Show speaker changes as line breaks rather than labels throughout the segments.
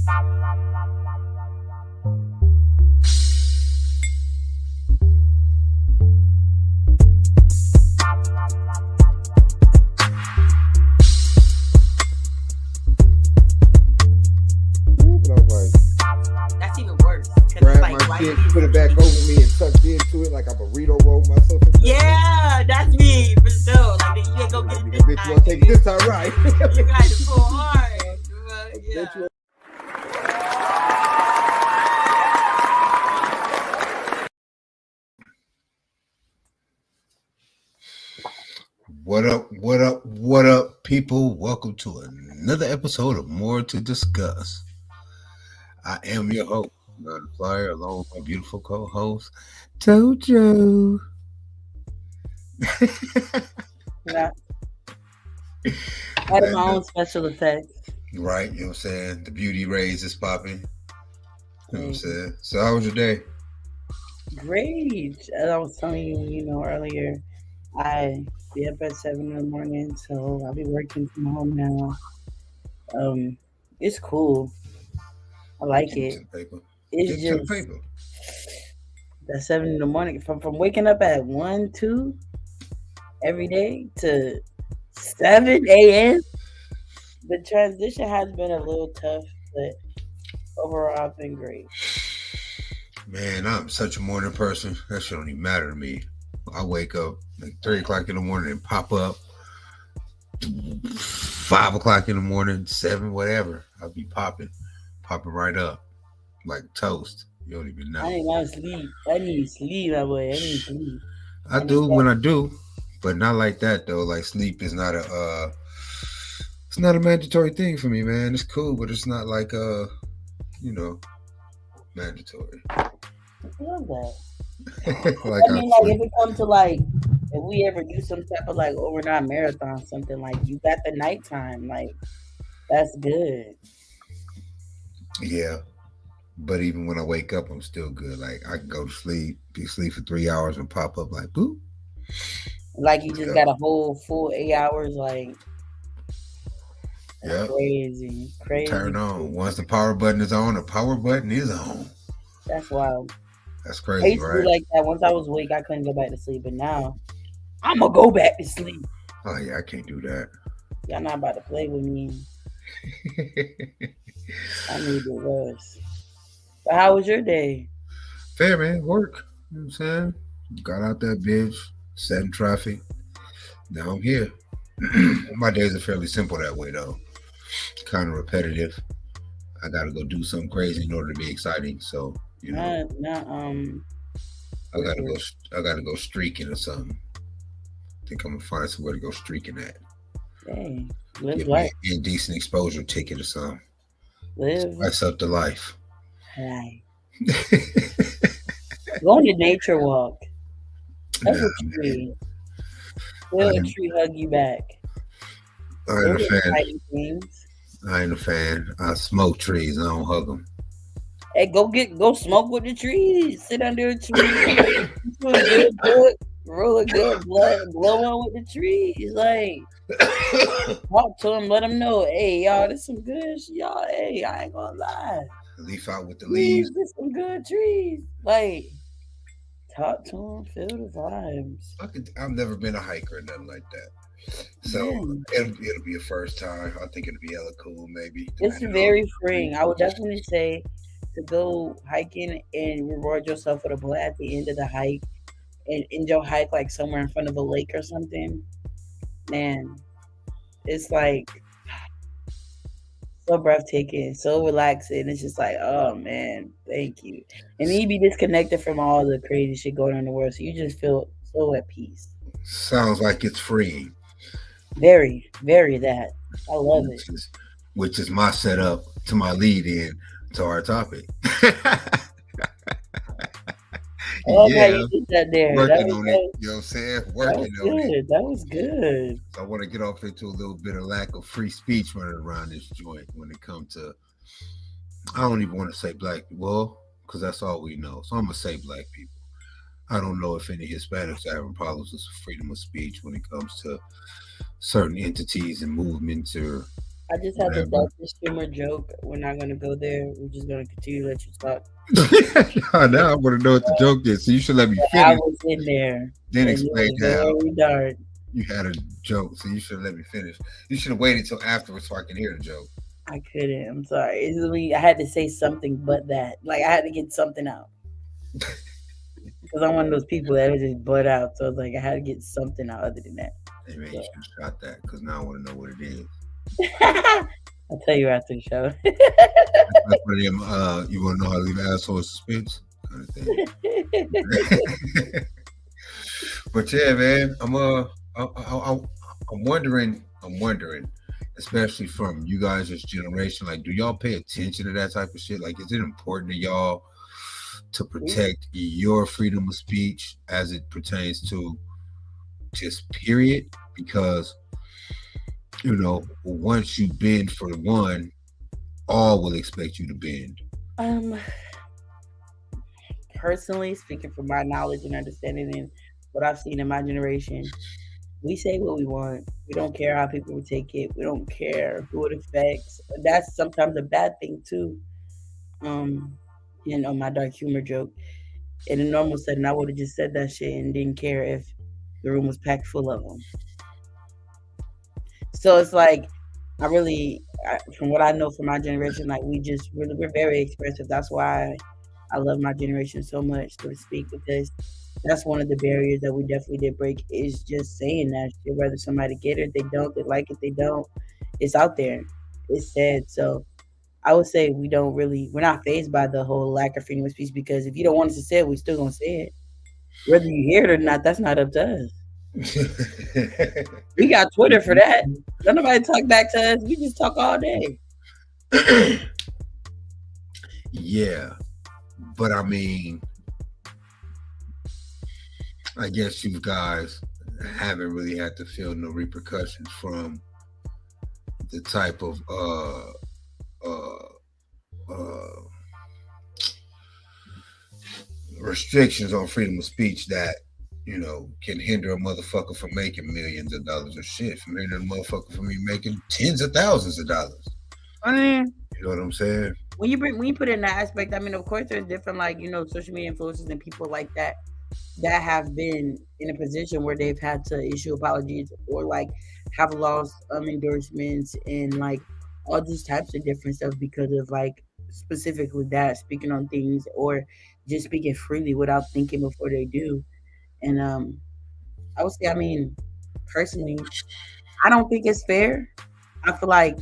That's even worse.
Grab my shit, put it back over me, and tucked into it like I burrito roll myself.
Yeah, that's me for sure. Like you ain't gonna get it this
bitch, you gonna take it this time, right?
You got to pull hard. Yeah.
What up, what up, what up, people? Welcome to another episode of More to Discuss. I am your host, NunFlyyer, along with my beautiful co-host, ToJo.
Yeah. I had my own special effects.
Right, you know what I'm saying? The beauty rays is popping. You know what I'm saying? So how was your day?
Great. As I was telling you, earlier, I be up at 7 in the morning, so I'll be working from home now. It's cool. I like it. It's just that 7 in the morning from waking up at 1, 2 every day to 7 a.m. The transition has been a little tough, but overall, I've been great.
Man, I'm such a morning person. That shit don't even matter to me. I wake up like 3 o'clock in the morning and pop up 5 o'clock in the morning, 7, whatever. I'll be popping right up like toast. You don't even know.
I ain't want to sleep. I need sleep, my boy. I need sleep.
I do when I do, but not like that though. Like sleep is not it's not a mandatory thing for me, man. It's cool, but it's not like mandatory.
I love that.
Like
if it comes to if we ever do some type of overnight marathon, something like you got the nighttime, that's good.
Yeah. But even when I wake up, I'm still good. Like I can go to sleep, be asleep for 3 hours and pop up like boop.
Like you just got a whole full 8 hours,
yeah.
Crazy.
Turn on. Once the power button is on, the power button is on.
That's wild.
That's crazy,
I used to be like that. Once I was awake, I couldn't go back to sleep, but now I'm gonna go back to sleep.
Oh yeah, I can't do that.
Y'all not about to play with me. I need to rest. But how was your day?
Fair, man. Work. You know what I'm saying? Got out that bitch, sat in traffic. Now I'm here. My days are fairly simple that way, though. Kind of repetitive. I got to go do something crazy in order to be exciting. So, I got to go streaking or something. I think I'm going to find somewhere to go streaking at.
Dang.
Get me an indecent exposure ticket or something. Spice up the life.
Right. Go on a nature walk. That's what you need. Feel a tree hug you back.
I ain't a fan. I smoke trees. I don't hug them.
Hey, go smoke with the trees. Sit under a tree. Roll a good blow on with the trees. Talk to them. Let them know. Hey, y'all, this some good shit. Y'all, hey, I ain't gonna lie.
Leaf out with the leaves.
This some good trees. Talk to them. Feel the vibes.
I've never been a hiker or nothing like that. So it'll be a first time. I think it'll be hella cool, maybe.
It's very freeing. I would definitely say to go hiking and reward yourself with a blow at the end of the hike and end your hike somewhere in front of a lake or something. Man, it's so breathtaking, so relaxing. It's just oh man, thank you. And then you be disconnected from all the crazy shit going on in the world, so you just feel so at peace.
Sounds like it's freeing.
Very, very that. I love it.
Which is my setup to my lead in to our topic.
I love how you did that there.
Working on it. You know what I'm saying? Working on it.
That was good.
So I want to get off into a little bit of lack of free speech running around this joint when it comes to, I don't even want to say black people, because that's all we know. So I'm going to say black people. I don't know if any Hispanics are having problems with freedom of speech when it comes to certain entities and movements or
I just had the
whatever.
darkest humor joke. We're not gonna go there. We're just gonna continue to let you talk.
Now I want to know what the joke is. So you should let me
I
finish,
was in there,
then
and it
explain
was
how
very dark.
you had a joke. So you should let me finish. You should have waited till afterwards so I can hear the joke.
I couldn't. I'm sorry. It's really, I had to say something but that. Like I had to get something out because I'm one of those people that just butt out. So it's like I had to get something out other than that.
Hey man,
So
you should have shot that because now I want to know what it is.
I'll tell you after the show.
That's one of them. You want to know how to leave an asshole in suspense kind of thing. But yeah, man, I'm wondering, especially from you guys' generation, like, do y'all pay attention to that type of shit? Like, is it important to y'all to protect your freedom of speech as it pertains to just period? Because once you bend for one, all will expect you to bend.
um, Personally speaking, from my knowledge and understanding and what I've seen in my generation, we say what we want. We don't care how people will take it. We don't care who it affects. That's sometimes a bad thing too. Um, my dark humor joke. In a normal setting, I would have just said that shit and didn't care if the room was packed full of them. So it's like, from what I know from my generation, like we just really, we're very expressive. That's why I love my generation so much, so to speak, because that's one of the barriers that we definitely did break is just saying that shit. Whether somebody get it, they don't, they like it, they don't. It's out there. It's said. So I would say we're not phased by the whole lack of freedom of speech because if you don't want us to say it, we still gonna say it. Whether you hear it or not, that's not up to us. We got Twitter for that. Don't nobody talk back to us. We just talk all day.
Yeah, but I mean, I guess you guys haven't really had to feel no repercussions from the type of uh uh restrictions on freedom of speech that can hinder a motherfucker from making millions of dollars of shit, from hindering a motherfucker from me making tens of thousands of dollars.
I mean,
You know what I'm saying?
when you put it in that aspect, I mean, of course, there's different like social media influencers and people like that that have been in a position where they've had to issue apologies or like have lost endorsements and like all these types of different stuff because of like specifically that speaking on things or just speaking freely without thinking before they do. And I would say, I mean, personally, I don't think it's fair. I feel like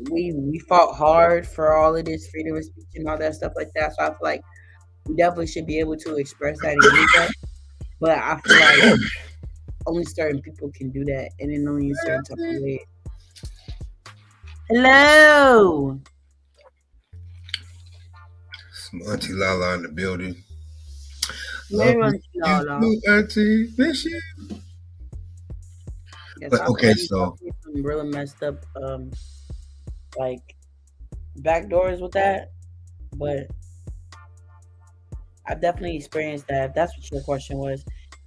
we fought hard for all of this freedom of speech and all that stuff like that. So I feel like we definitely should be able to express that and use that. But I feel like only certain people can do that, and in only a certain type of way. Hello,
Some Auntie Lala in the building. Love
everyone,
you, Auntie. Miss you.
yes,
But
I feel
okay,
like we
so
talked some really messed up, like backdoors with that. But I've definitely experienced that. If that's what your question was,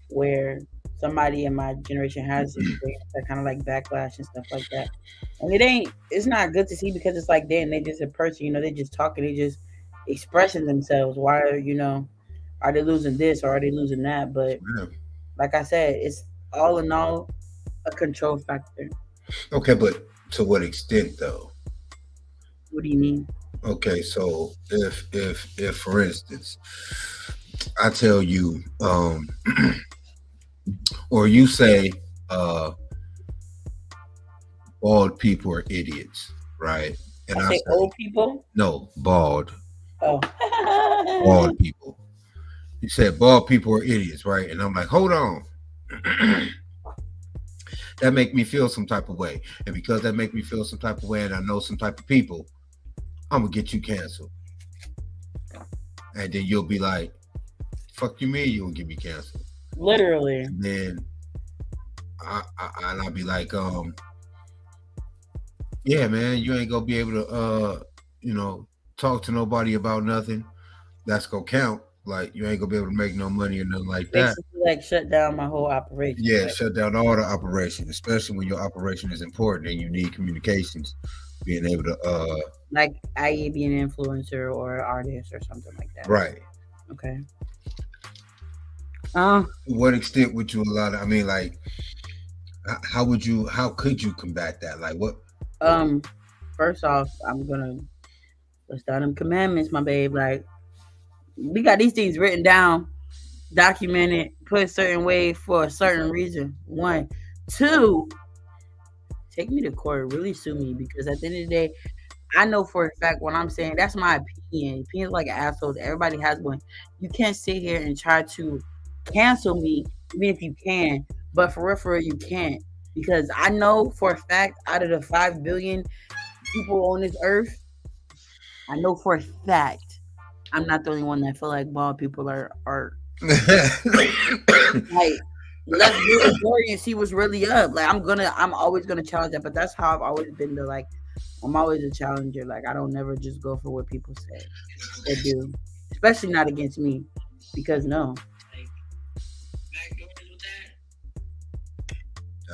where somebody in my generation has experienced that kind of like backlash and stuff like that. And it's not good to see because it's like, damn, they just a person, they just talking, they just expressing themselves. Why are they losing this or are they losing that? But
yeah.
like I said, it's all in all a control factor.
Okay, but to what extent though?
What do you mean?
Okay, so if for instance, I tell you, or you say, uh, bald people are idiots, right? And
I
I
say
say,
old people.
no,
Oh,
bald people. You said bald people are idiots, right? And I'm like, hold on. That make me feel some type of way. And because that make me feel some type of way and I know some type of people, I'm gonna get you canceled. And then you'll be like, fuck you mean you gonna get me canceled?
literally.
And then I'll be like, yeah, man, you ain't gonna be able to talk to nobody about nothing. That's gonna count. Like you ain't gonna be able to make no money or nothing like that.
Basically, like shut down my whole operation.
Yeah,
Like,
shut down all the operation, especially when your operation is important and you need communications. Being able to
i.e., be an influencer or artist or something like that.
right.
Okay. Uh,
To what extent would you allow that? I mean, like how would you how could you combat that? Like what
um. First off, I'm gonna let's down them commandments, my babe. Like, we got these things written down, documented, put a certain way for a certain reason. One, two. Take me to court, really sue me because at the end of the day, I know for a fact what I'm saying. That's my opinion. Opinions like assholes. Everybody has one. You can't sit here and try to cancel me, even if you can. But for real, you can't. Because I know for a fact, out of the 5 billion people on this earth, I know for a fact I'm not the only one that feel like bald people are like, let's do the story and see what's really up. Like, I'm always gonna challenge that. But that's how I've always been. Like, I'm always a challenger. Like, I don't never just go for what people say or do, especially not against me, because no.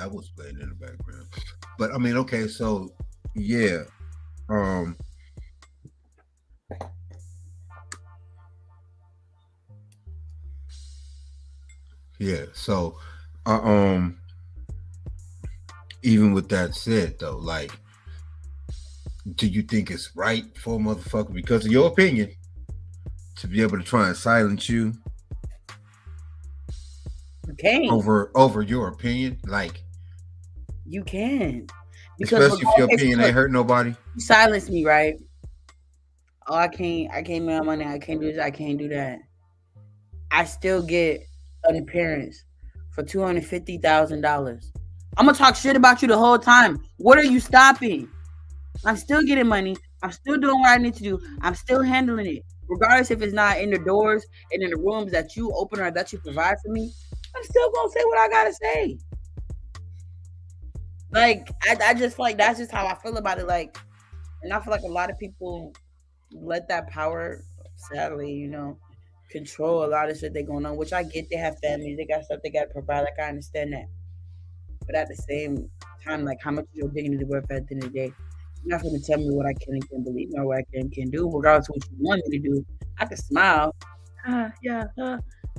I was playing in the background. But I mean, okay, so yeah. Um yeah, so uh, um even with that said though, like do you think it's right for a motherfucker because of your opinion to be able to try and silence you
You can't.
over your opinion? Like
You can. Because
especially if your
okay,
opinion
so look,
ain't hurt nobody.
you silence me, right? Oh, I can't make money, I can't do this, I can't do that. I still get an appearance for $250,000. I'm gonna talk shit about you the whole time. What are you stopping? I'm still getting money. I'm still doing what I need to do. I'm still handling it. Regardless if it's not in the doors and in the rooms that you open or that you provide for me, I'm still gonna say what I gotta say. Like, I just feel like that's just how I feel about it. Like, and I feel like a lot of people let that power, sadly, control a lot of shit they going on. Which I get, they have families, they got stuff they got to provide. Like, I understand that, but at the same time, like, how much is your dignity worth at the end of the day? You're not going to tell me what I can and can't believe or what I can and can't do, regardless of what you want me to do. I can smile. Yeah.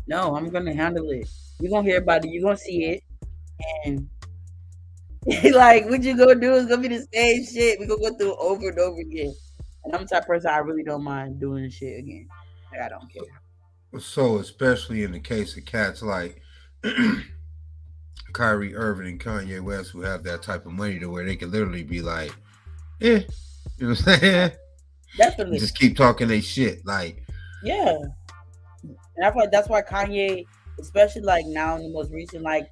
No, I'm going to handle it. You're going to hear about it. You're going to see it. And like, what you gonna do is gonna be the same shit. We gonna go through it over and over again. And I'm the type of person I really don't mind doing this shit again. Like, I don't care.
So especially in the case of cats like Kyrie Irving and Kanye West who have that type of money to where they can literally be like, eh, you know what I'm saying? And
Definitely.
just keep talking they shit. Like,
Yeah. And I feel like that's why Kanye, especially like now in the most recent, like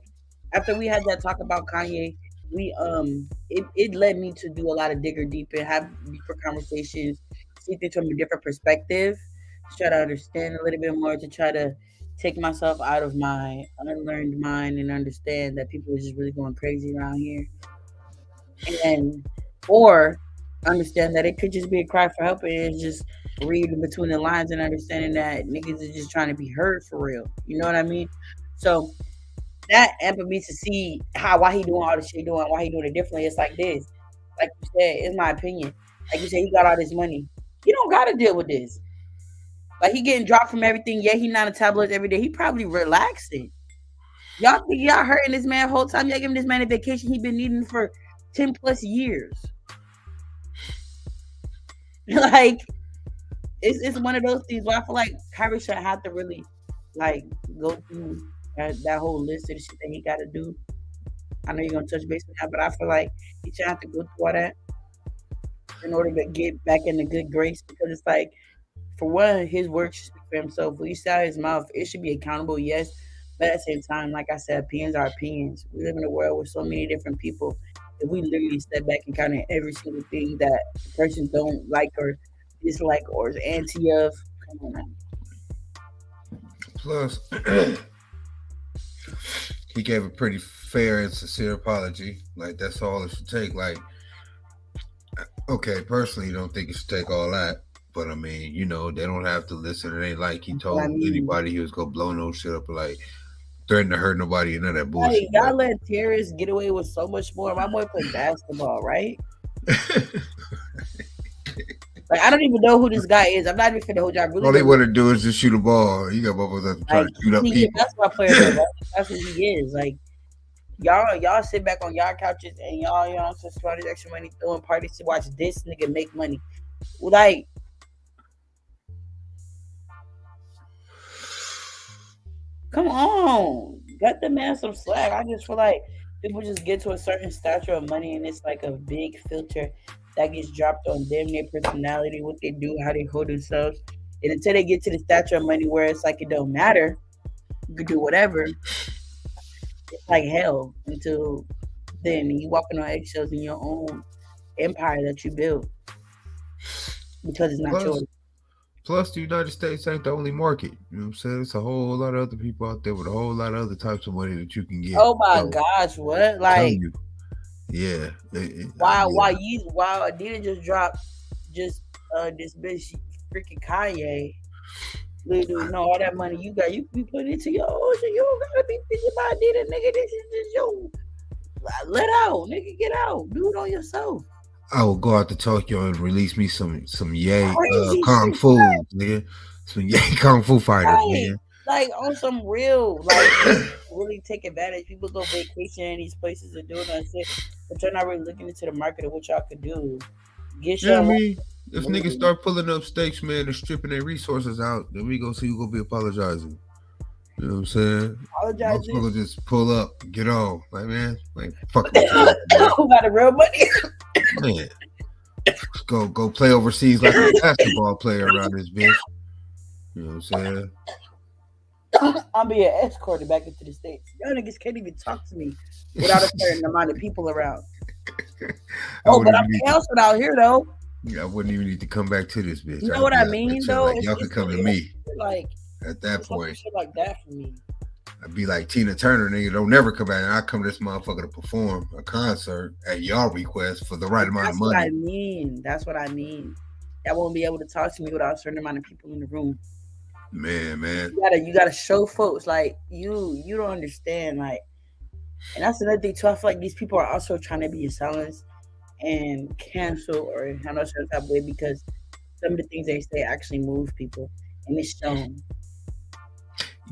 after we had that talk about Kanye, it led me to do a lot of digger deep and have deeper conversations, see things from a different perspective, to try to understand a little bit more, to try to take myself out of my unlearned mind and understand that people are just really going crazy around here. And or understand that it could just be a cry for help and it's just reading between the lines and understanding that niggas is just trying to be heard for real. You know what I mean? So that ampled me to see why he doing all the shit he doing, why he doing it differently. It's like this. Like you said, it's my opinion. Like you said, he got all this money. He don't gotta deal with this. Like, he getting dropped from everything. Yeah, he not a tabloids every day. He probably relaxing. Y'all think y'all hurting this man the whole time? Y'all giving this man a vacation he been needing for 10 plus years. Like, it's one of those things where I feel like Kyrie should have to really like go through that whole list of the shit that he got to do. I know you're gonna touch base on that, but I feel like he should have to go through all that in order to get back in the good grace. Because it's like, for one, his work should speak for himself. When he out his mouth, it should be accountable, yes. But at the same time, like I said, opinions are opinions. We live in a world with so many different people. If we literally step back and count every single thing that the person don't like or dislike or is anti of, come on now.
plus he gave a pretty fair and sincere apology. Like that's all it should take. Like, okay, personally, you don't think it should take all that. But I mean, they don't have to listen. It ain't like he
That's what I
told
mean.
anybody he was gonna blow no shit up or like threaten to hurt nobody and none of that
Like
bullshit.
y'all
But
let terrorists get away with so much more. My boy played basketball, right? Like I don't even know who this guy is. I'm not even finna hold y'all. I really
all they
don't know.
want to do is just shoot a ball. You got motherfuckers out there trying
Like
to shoot up
he a
people.
basketball player though, right? That's what he is. Like y'all sit back on y'all couches and y'all just spend all this extra money throwing parties to watch this nigga make money. Like, come on, got the man some slack. I just feel like people just get to a certain stature of money and it's like a big filter that gets dropped on them, their personality, what they do, how they hold themselves. And until they get to the stature of money where it's like it don't matter, you can do whatever. It's like hell until then you walking on eggshells in your own empire that you built because it's not yours.
Plus, plus, the United States ain't the only market. You know what I'm saying? It's a whole lot of other people out there with a whole lot of other types of money that you can get.
Oh my
So,
gosh, what?
I'm telling
Like
you, yeah,
why
yeah.
you why Adidas just dropped just this bitch freaking Kanye. Literally, no, all that money you got, you can put it into your own shit. You don't gotta be thinking about Adidas, nigga. This is just your let out, nigga. Get out, do it on yourself.
I will go out to Tokyo and release me some yay
Crazy
kung
shit,
fu, nigga. Some yay kung fu fighters,
right?
nigga.
Like on some real, like really take advantage. People go vacation in these places and doing that shit, but you're not really looking into the market of what y'all could do. Get
Yeah, I
your
mean, if niggas
money.
start pulling up stakes, man, and stripping their resources out, then we go see who gonna be apologizing. You know what I'm saying?
Apologizing.
Motherfuckers just pull up, get on. Like, man, like fucking with y'all, man.
Who got the real money?
Man, go play overseas like a basketball player around this bitch. You know what I'm saying?
I'm being escorted back into the states. Y'all niggas can't even talk to me without a certain amount of people around.
I
Oh, but
wouldn't
I'm
even need to.
canceled out here though.
Yeah, I wouldn't even need to come back to this bitch.
You know
I'd
what
be
I
out there
mean
chilling.
though?
Like y'all could come to me.
Like
At that
it's some
point,
shit like that for me.
I'd be like Tina Turner, nigga. Don't never come back. And I come to this motherfucker to perform a concert at y'all request for the right
And
amount of
that's what I
money.
mean. That's what I mean. Y'all won't be able to talk to me without a certain amount of people in the room.
Man.
You gotta show folks like you don't understand like, and that's another thing too. I feel like these people are also trying to be silenced and cancel or handle certain type of way because some of the things they say actually move people and it's shown.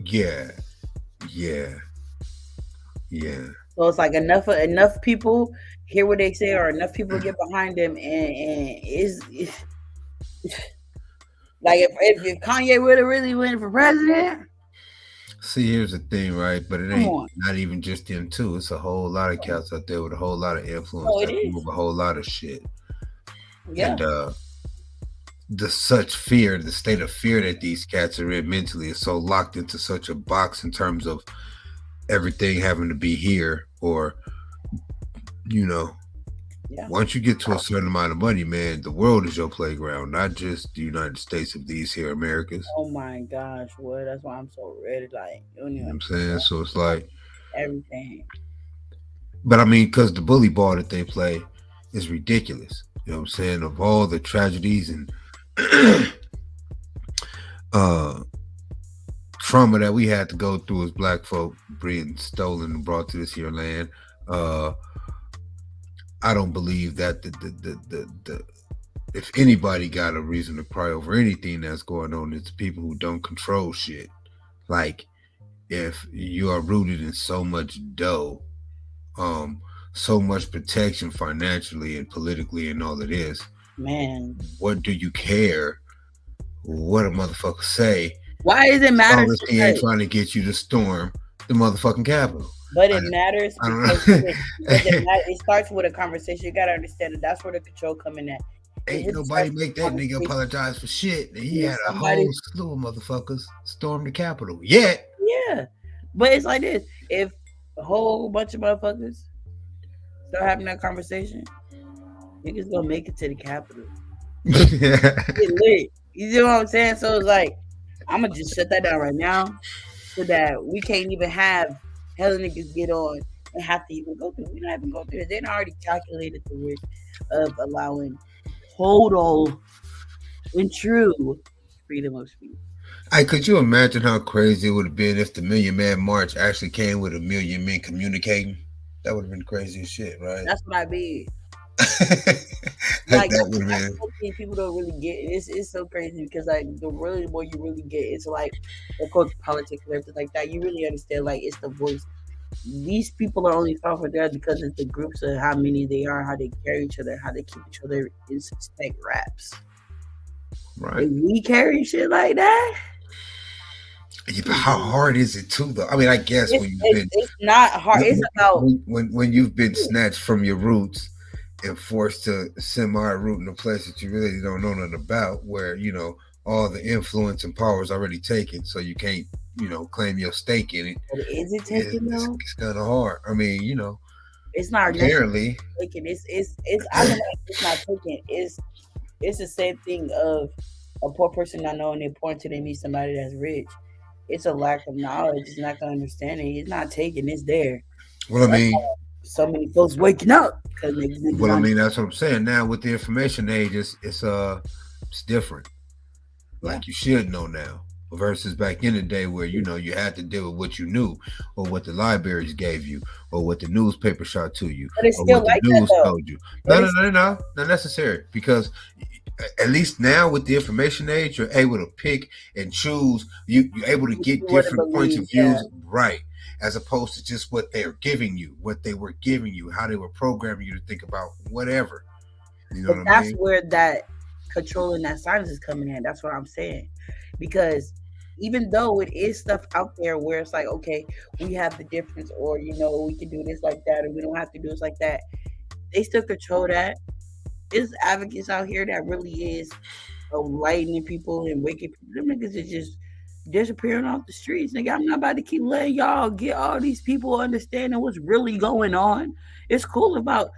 Yeah, yeah, yeah.
So it's like enough people hear what they say or enough people get behind them and is like if Kanye would have really went for president,
See, here's the thing, right? But it
come
ain't
on.
not even just them two. It's a whole lot of cats out there with a whole lot of influence
No, it
that can
is.
move a whole lot of shit.
Yeah.
And the such fear, the state of fear that these cats are in mentally is so locked into such a box in terms of everything having to be here or you know
Yeah.
once you get to a certain amount of money, man, the world is your playground, not just the United States of these here Americas.
Oh my gosh, what? That's why I'm so ready. Like, you don't
You know
even
what I'm saying?
understand
So it's like,
everything.
but I mean, because the bully ball that they play is ridiculous. You know what I'm saying? Of all the tragedies and uh, trauma that we had to go through as black folk being stolen and brought to this here land, uh, I don't believe that the if anybody got a reason to cry over anything that's going on, it's people who don't control shit. Like if you are rooted in so much dough, um, so much protection financially and politically and all it is,
Man.
what do you care what a motherfucker say
Why does it
as
matter
long as
so
he ain't
much?
trying to get you to storm the motherfucking Capitol?
But
I,
it matters
I
because
don't know.
it starts with a conversation. You gotta understand that that's where the control coming at. It
Ain't
really
nobody
starts with
make
a
that nigga
conversation.
apologize for shit. And he
And if
had a whole
somebody,
slew of motherfuckers storm the Capitol. Yet.
yeah, but it's like this: if a whole bunch of motherfuckers start having that conversation, niggas gonna make it to the Capitol. Get lit. You see what I'm saying? So it's like I'm gonna just shut that down right now, so that we can't even have hella niggas get on and have to even go through. We don't even go through it. They done already calculated the risk of allowing total in true freedom of speech.
I could you imagine how crazy it would have been if the Million Man March actually came with a million men communicating? That would have been crazy as shit, right?
That's what I mean. Like
That would have
that's
been
one thing people don't really get. It's so crazy because like the really more you really get into like of course politics and everything like that, you really understand like it's the voice. These people are only powerful there because it's the groups of how many they are, how they carry each other, how they keep each other in suspect raps.
right.
If we carry shit like that,
Yeah, but how hard is it too, though? I mean, I guess when you've been
it's not hard. It's about
when you've been snatched from your roots and forced to semi-root in a place that you really don't know nothing about, where all the influence and power is already taken, so you can't claim your stake in it.
but is it taken though?
It's kind of hard. I mean,
It's not necessarily
apparently,
taken. It's I know it's not taken. It's the same thing of a poor person not knowing they're poor until they meet somebody that's rich. It's a lack of knowledge. It's not the understanding. It's not taken. It's there.
well, I
That's
mean,
why so many folks waking up because they
well, I
not.
mean, that's what I'm saying. Now with the information age, it's different.
Yeah,
Like you should know now versus back in the day where you had to deal with what you knew or what the libraries gave you or what the newspaper shot to you
but it's
or
still
what the
like that
news
though.
told you.
But
No, no,
it's
no, no, not necessary, because at least now with the information age you're able to pick and choose. You're able to
what you
get
want to
different points
believe.
of
Yeah,
views, right, as opposed to just what they're giving you, what they were giving you, how they were programming you to think about whatever. You know
but
what I
that's
mean?
where that controlling that silence is coming in. That's what I'm saying, because even though it is stuff out there where it's like, okay, we have the difference, or we can do this like that, or we don't have to do this like that. They still control that. There's advocates out here that really is enlightening people and waking people. Them niggas is just disappearing off the streets. Nigga, I'm not about to keep letting y'all get all these people understanding what's really going on. It's cool about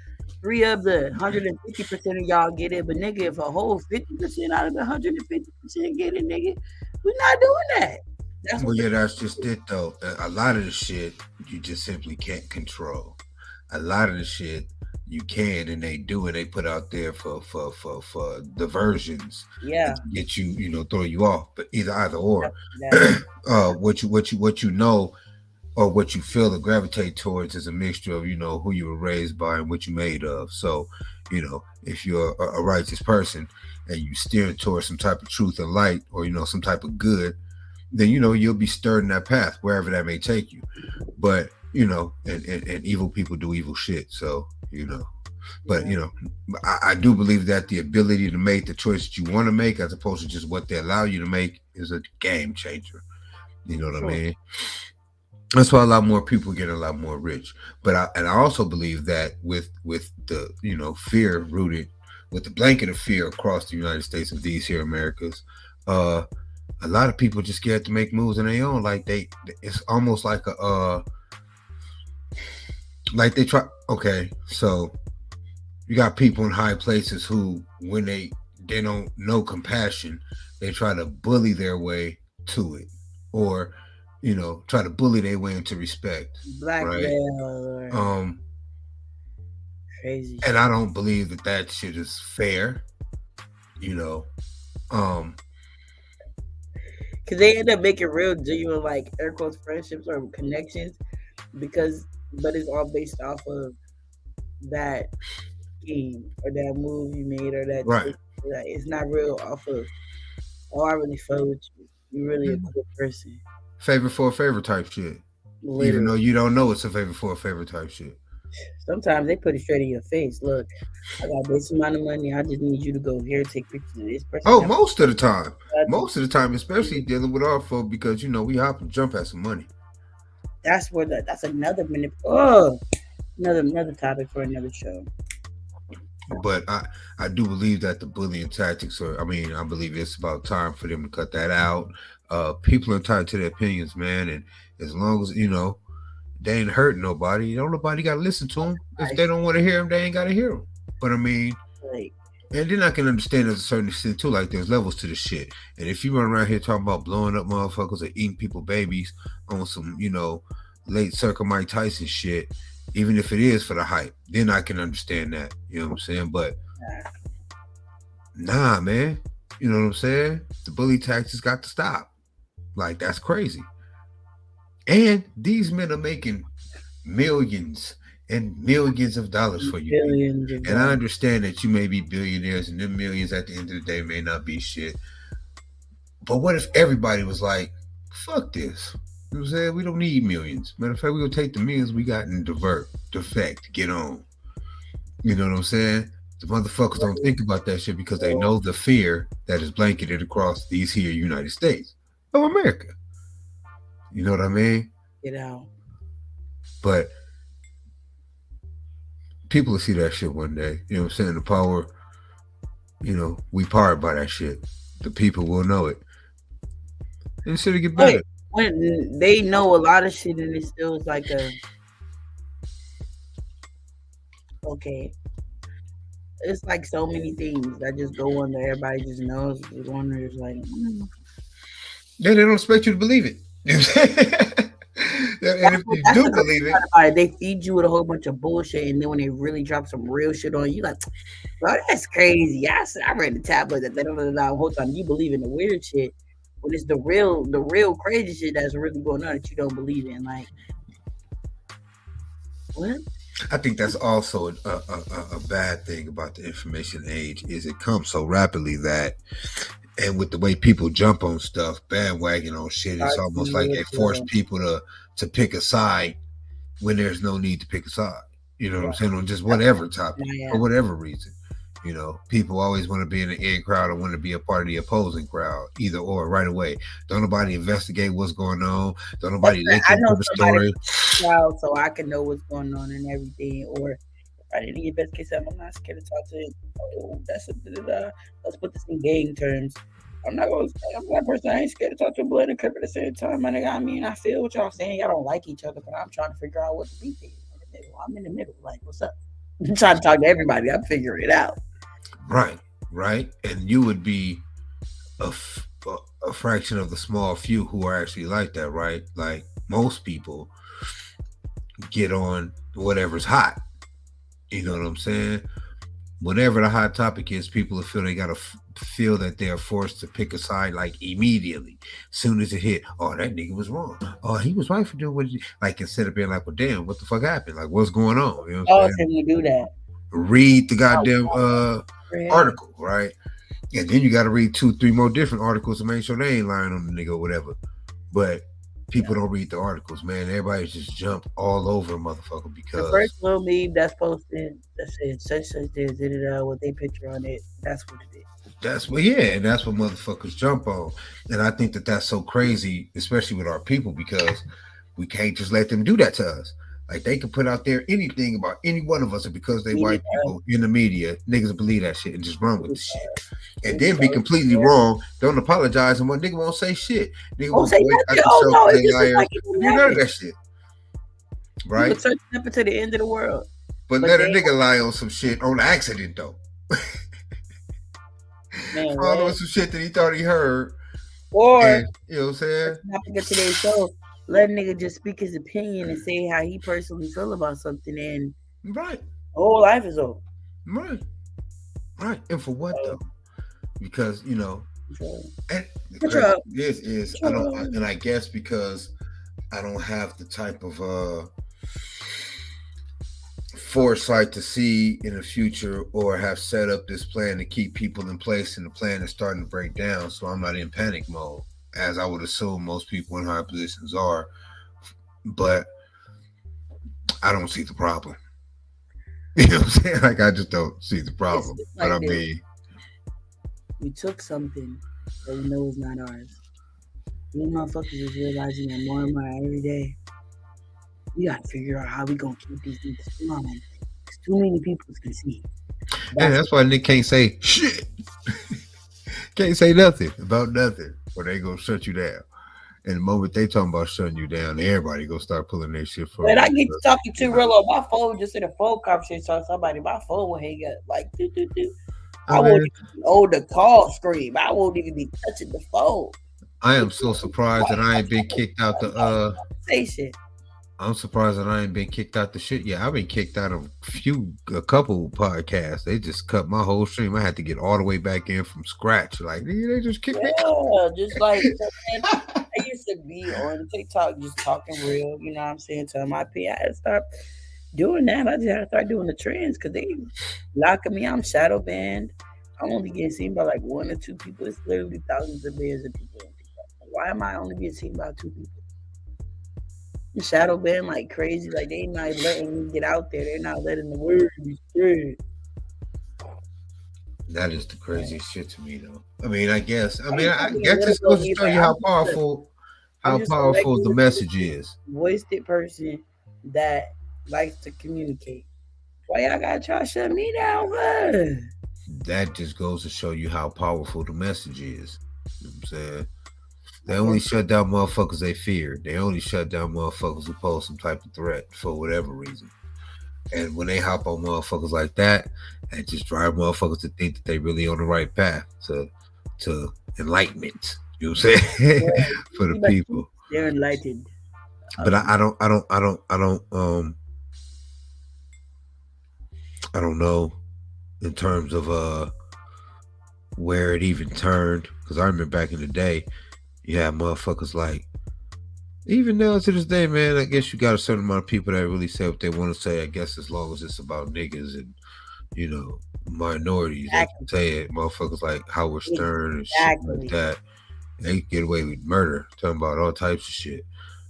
three of the 150% of y'all get it, but nigga, if a whole 50% out of the 150% get it, nigga, we're not doing that. That's
Well,
what the
yeah, that's just it though. A lot of the shit you just simply can't control. A lot of the shit you can, and they do, and they put out there for diversions
yeah,
and to get you, throw you off. But either or,
that
what you know or what you feel or gravitate towards is a mixture of who you were raised by and what you made of. So, if you're a righteous person and you steer towards some type of truth and light, or some type of good, then you'll be stirred in that path wherever that may take you. But and evil people do evil shit. So but
yeah,
I do believe that the ability to make the choice that you want to make, as opposed to just what they allow you to make, is a game changer. You know
for
what I
sure.
mean? That's why a lot more people get a lot more rich. But I also believe that with the fear rooted, with the blanket of fear across the United States of these here Americas, uh a lot of people just scared to make moves on their own. Like it's almost like like they try. Okay, so you got people in high places who, when they don't know compassion, they try to bully their way to it, or try to bully their way into respect, right?
Blackmail or
Um,
crazy
and
shit.
I don't believe that shit is fair. You know, um,
Cause they end up making real genuine like air quotes friendships or connections because but it's all based off of that scheme or that move you made or that
right?
choice. Like, it's not real off of oh I really fuck with you. You're really a cool person.
Favor for a favor type shit. Even
Literally.
though you don't know it's a favor for a favor type shit.
Sometimes they put it straight in your face. Look, I got this amount of money. I just need you to go here, take pictures of this person.
Oh,
That
most of the time, especially dealing with our folk, because we hop and jump at some money.
that's where that's another minute. Oh, another topic for another show.
But I do believe that the bullying tactics are. I mean, I believe it's about time for them to cut that out. People are entitled to their opinions, man, and as long as they ain't hurting nobody, don't nobody got to listen to them. If
I
they don't want to hear them, they ain't got to hear them. But I mean,
like
and then I can understand there's a certain extent too. Like there's levels to the shit. And if you run around here talking about blowing up motherfuckers or eating people babies on some, late circa Mike Tyson shit, even if it is for the hype, then I can understand that. You know what I'm saying? But nah, man. You know what I'm saying? The bully taxes got to stop. Like that's crazy. And these men are making millions and millions of dollars for you, B.
Billions of
And I
dollars.
understand that you may be billionaires and them millions at the end of the day may not be shit. But what if everybody was like, fuck this? You know what I'm saying? We don't need millions. Matter of fact, we're gonna take the millions we got and defect, get on. You know what I'm saying? The motherfuckers don't think about that shit because they
So
know the fear that is blanketed across these here United States of America. You know what I mean?
get out.
But people will see that shit one day. You know what I'm saying? The power, we powered by that shit. The people will know it. And shit'll get
But
better.
when they know a lot of shit and it still is like a okay. It's like so many things that just go on there. Everybody just knows. The one is like,
Yeah, they don't expect you to believe it. You know what I'm saying? And if you
That's
do
the crazy
believe it,
part about it. They feed you with a whole bunch of bullshit, and then when they really drop some real shit on you, like, bro, that's crazy. I read the tablet that they don't know the whole time. You believe in the weird shit, but it's the real crazy shit that's really going on that you don't believe in. Like, what?
I think that's also a bad thing about the information age is it comes so rapidly that, and with the way people jump on stuff, bandwagon on shit, it's almost like they force people to pick a side when there's no need to pick a side. You know what I'm saying? On just
That's
whatever topic
my
for whatever reason. People always want to be in the in crowd or want to be a part of the opposing crowd, either or right away. Don't nobody investigate what's going on. Don't
That's
nobody
right.
look
I
into
know
the
somebody
story.
proud, so I can know what's going on and everything. Or if I didn't get best case, I'm not scared to talk to it. Oh, that's a da-da-da. Let's put this in gang terms. I'm not gonna. I'm that person. I ain't scared to talk to a blood and crip at the same time, my nigga. I mean, I feel what y'all saying. Y'all don't like each other, but I'm trying to figure out what the beef is. In the middle. I'm in the middle. Like, what's up? I'm trying to talk to everybody. I'm figuring it out.
Right, right. And you would be a, f- a fraction of the small few who are actually like that, right? Like most people get on whatever's hot. You know what I'm saying? Whatever the hot topic is, people feel they gotta feel that they are forced to pick a side like immediately, soon as it hit. Oh, that nigga was wrong. Oh, he was right for doing what he like. Instead of being like, well, damn, what the fuck happened? Like, what's going on? You know what I'm
Cause
saying?
him to do that.
Read the goddamn
Yeah.
article, right? And then you got to read 2, 3 more different articles to make sure they ain't lying on the nigga or whatever. But people don't read the articles, man. Everybody just jump all over a motherfucker
The first
because
little meme that's posted that said such this, da-da-da, with their picture on it. That's what it is.
that's what, yeah, and that's what motherfuckers jump on. And I think that that's so crazy, especially with our people, because we can't just let them do that to us. Like they can put out there anything about any one of us, and because they
Media,
white people in the media, niggas believe that shit and just run with the shit. And
it's
then be
so
completely
scary.
wrong, don't apologize, and what nigga won't say shit. Nigga
Oh,
won't
say
boycott
nothing.
the
Oh
show
no,
because
it
they
just looks
liars.
like it didn't
Do none of
happen.
that shit,
You
right?
would search up to the end of the world,
But
but
let a
they
nigga lie on some shit on accident though.
man,
Following
what?
some shit that he thought he heard,
Or
and you know what I'm saying?
let's not forget today's show. Let a nigga just speak his opinion and say how he personally feel about something, and
Right,
the whole life is over.
right, right. And for what
So,
though? Because
control,
and the crazy
control,
thing is I don't, and
control.
I guess because I don't have the type of foresight to see in the future or have set up this plan to keep people in place, and the plan is starting to break down, so I'm not in panic mode as I would assume most people in high positions are. But I don't see the problem. You know what I'm saying? Like I just don't see the problem.
It's
But
like
I
this.
mean,
We took something that we know is not ours. We motherfuckers is realizing that more and more every day. We gotta figure out how we gonna keep these niggas from. Cause too many people can see.
and
That's
that's why Nick can't say shit. Can't say nothing about nothing, or they gonna shut you down. And the moment they talking about shutting you down, everybody gonna start pulling their shit from
when
you
I get to
because
talking
you
too
know.
real on my phone, just in a phone conversation on somebody, my phone will hang up like doo, doo, doo.
I
I won't
mean,
even be on the call screen. I won't even be touching the phone.
I
What
am so surprised that I ain't been kicked out the
conversation?
I'm surprised that I ain't been kicked out the shit. Yeah, I've been kicked out of a couple podcasts. They just cut my whole stream. I had to get all the way back in from scratch. Like they just kicked me out.
Yeah, just like so, man, I used to be on TikTok just talking real, you know what I'm saying, telling my opinion. I had to stop doing that. I just had to start doing the trends because they locking me. I'm shadow banned. I'm only getting seen by like one or two people. It's literally thousands of millions of people on TikTok. Why am I only being seen by two people? I'm shadow banned like crazy. Like they not letting me get out there. They're not letting the word be spread.
That is the craziest shit to me, though. I mean, I guess. I
I
mean,
ain't
I
talking a
guess
little
this
though,
goes to
me.
show
Like
you
I'm
how
just a
powerful the
regular
message is.
voiced person that likes to communicate. Why y'all gotta try to shut me down? Huh?
That just goes to show you how powerful the message is. You know what I'm saying? They
I'm
only
gonna
shut down motherfuckers they fear. They only shut down motherfuckers who pose some type of threat for whatever reason. And when they hop on motherfuckers like that, and just drive motherfuckers to think that they really on the right path to enlightenment. You know what I'm saying? For the
see my
people.
they're enlightened.
But
Um,
I don't know in terms of where it even turned. Because I remember back in the day, you had motherfuckers like, even now to this day, man, I guess you got a certain amount of people that really say what they want to say. I guess as long as it's about niggas and, you know, minorities, they can
exactly,
say it. Motherfuckers like Howard Stern and shit like
exactly.
that. They get away with murder, talking about all types of shit.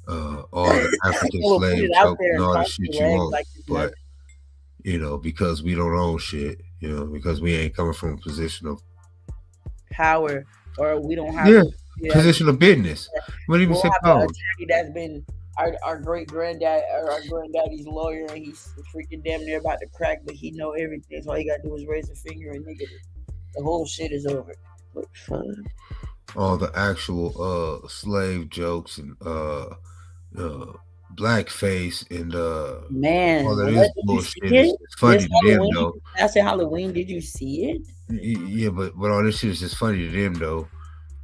All the African
They will put
slave
it out
jokes
there
and
and
all the
cross
shit
your
you
legs
want.
like it's
But,
nothing.
because we don't own shit, because we ain't coming from a position of,
Power, or we don't have
yeah,
an attorney that's
position of business. I wouldn't
we
even
don't
say
have an
power.
attorney that's been our great granddad or our granddaddy's lawyer and he's freaking damn near about to crack, but he know everything. So all you gotta do is raise a finger and nigga, the whole shit is over. What fuck?
All the actual slave jokes and uh blackface and all
Man,
of
what
this
did you see
bullshit is
it?
just
This
funny to them
Halloween,
though.
I said Halloween. Did you see it?
Yeah, but all this shit is just funny to them though.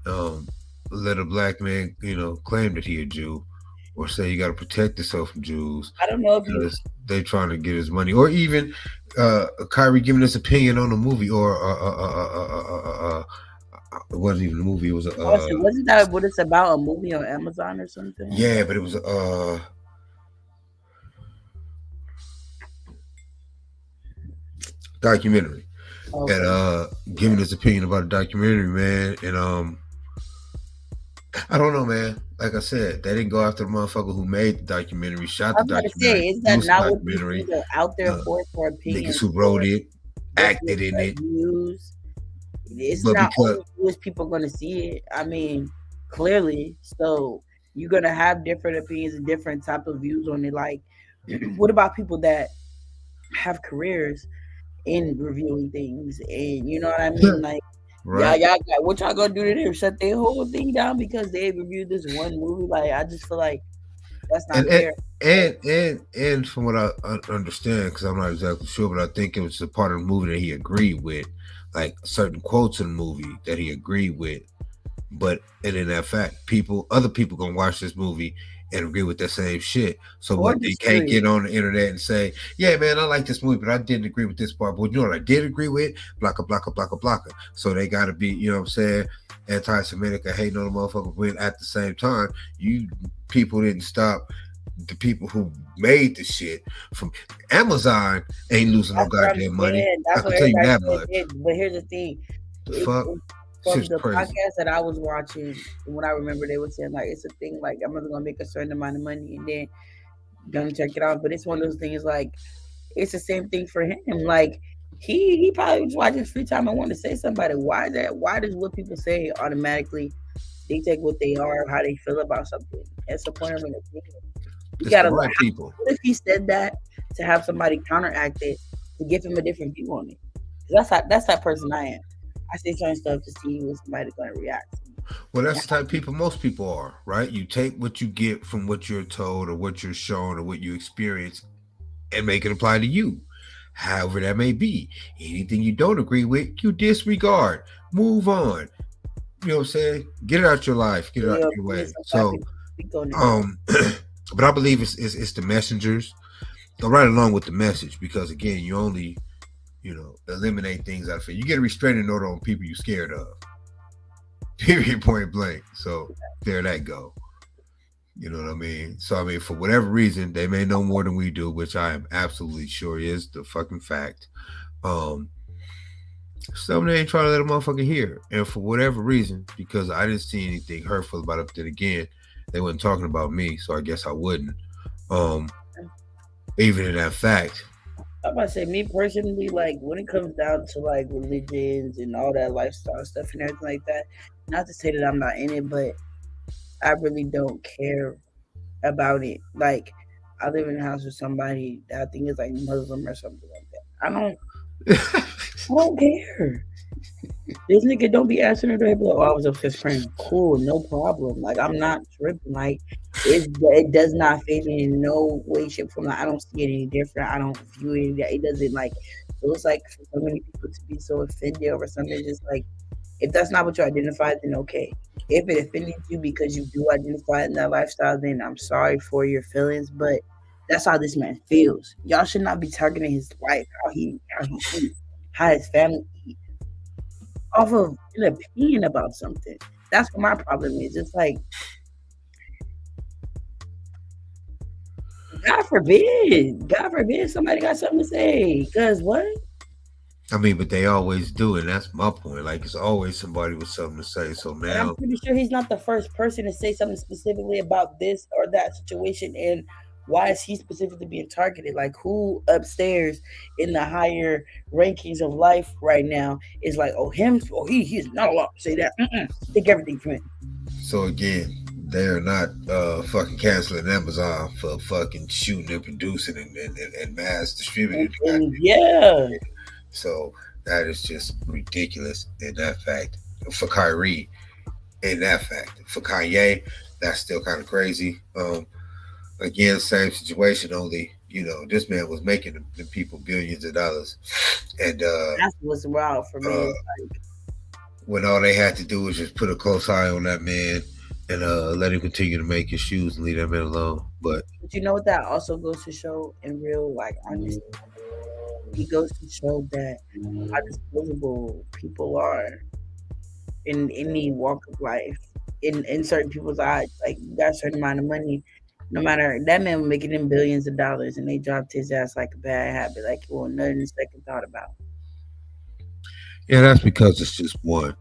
Um, Let a black man, claim that he a Jew, or say you got to protect yourself from Jews
I don't know if you.
because they trying to get his money, or even Kyrie giving his opinion on the movie, or it wasn't even a movie. It was a
I said, wasn't that what it's about? A movie on Amazon or something?
yeah, but it was a documentary, and
Okay.
giving his opinion about a documentary, man, and I don't know, man. Like I said, they didn't go after the motherfucker who made the documentary, shot
I
the
was about to say,
documentary,
is that
produced the
not what these
documentary,
things are out there
uh,
for
niggas
opinions,
who
for
wrote it,
different
acted in it,
views? It's
but
not
because
only you as people going to see it. I mean, clearly, so you're gonna have different opinions and different type of views on it. Like, what about people that have careers in reviewing things, and you know what I mean? Like,
right,
y'all got what y'all gonna do to them? Shut their whole thing down because they reviewed this one movie? Like, I just feel like that's not
and
fair.
and from what I understand, because I'm not exactly sure, but I think it was a part of the movie that he agreed with, like certain quotes in the movie that he agreed with. But and in that fact, other people gonna watch this movie and agree with that same shit. So
Or
what, they can't
disagree.
get on the internet and say, "Yeah, man, I like this movie, but I didn't agree with this part." But you know what I did agree with? Blocka, blocka, blocka, blocka. So they got to be, what I'm saying, anti-Semitic or hating on the motherfucker. But at the same time, you people didn't stop the people who made the shit from Amazon ain't losing no
That's what I'm
goddamn money.
saying.
I
That's
can
what
tell you
everybody's
that
saying.
much.
But here's the thing:
The fuck,
it's from
shit's
the
crazy.
podcast that I was watching. When I remember, they were saying like it's a thing like I'm only gonna make a certain amount of money and then gonna check it out. But it's one of those things like it's the same thing for him. Like he probably was watching his free time and wanted to say somebody. Why is that? Why does what people say automatically dictate what they are, how they feel about something? It's the point of an opinion. You
It's the
gotta.
right people.
What if he said that to have somebody counteract it to give him a different view on it? 'Cause that's that person I am. I say certain stuff to see what somebody's gonna react to.
Well, that's the type of people most people are, right? You take what you get from what you're told or what you're shown or what you experience and make it apply to you. However, that may be. Anything you don't agree with, you disregard. Move on. You know what I'm saying? Get it out your life. Get it out
Your
your
opinion,
way.
so black
So,
people speak on it.
um, But I believe it's the messengers go right along with the message because again, you only eliminate things out of it. You get a restraining order on people you're scared of. Period. Point blank. So there that go. You know what I mean? So I mean, for whatever reason, they may know more than we do, which I am absolutely sure is the fucking fact. Um, Some they ain't trying to let a motherfucker hear, and for whatever reason, because I didn't see anything hurtful about it. Then again, they wasn't talking about me, so I guess I wouldn't. Um, Even in that fact,
I'm about to say, me personally, like when it comes down to like religions and all that lifestyle stuff and everything like that, not to say that I'm not in it, but I really don't care about it. Like I live in a house with somebody that I think is like Muslim or something like that. I don't care. This nigga don't be asking her to be like, oh, I was upstairs praying. Cool, no problem. Like I'm not tripping. Like it does not fit me in no way, shape, form. Like, I don't see it any different. I don't view it. It doesn't like. So it's like for so many people to be so offended over something, just like if that's not what you identify, then okay. If it offended you because you do identify in that lifestyle, then I'm sorry for your feelings, but that's how this man feels. Y'all should not be targeting his life, how he eats, how his family eats, off of an opinion about something. That's what my problem is. It's like, God forbid somebody got something to say. Cause what?
I mean, but they always do, and that's my point. Like it's always somebody with something to say. So
And I'm
now,
pretty sure he's not the first person to say something specifically about this or that situation. And why is he specifically being targeted? Like, who upstairs in the higher rankings of life right now is like, oh, him? Oh, he's not allowed to say that. Take everything from him.
so again, they are not fucking canceling Amazon for fucking shooting and producing and mass distributing.
And yeah,
So that is just ridiculous in that fact. For Kyrie, in that fact. For Kanye, that's still kind of crazy. Again, same situation, only, this man was making the people billions of dollars. And
that's what's wild for me.
uh, when all they had to do was just put a close eye on that man and let him continue to make his shoes and leave that man alone. But
But you know what that also goes to show in real, like, honest, it goes to show that how disposable people are in any walk of life. In certain people's eyes, like you got a certain amount of money, no matter that man was making them billions of dollars, and they dropped his ass like a bad habit, like it was nothing a second thought about.
yeah, that's because it's just one.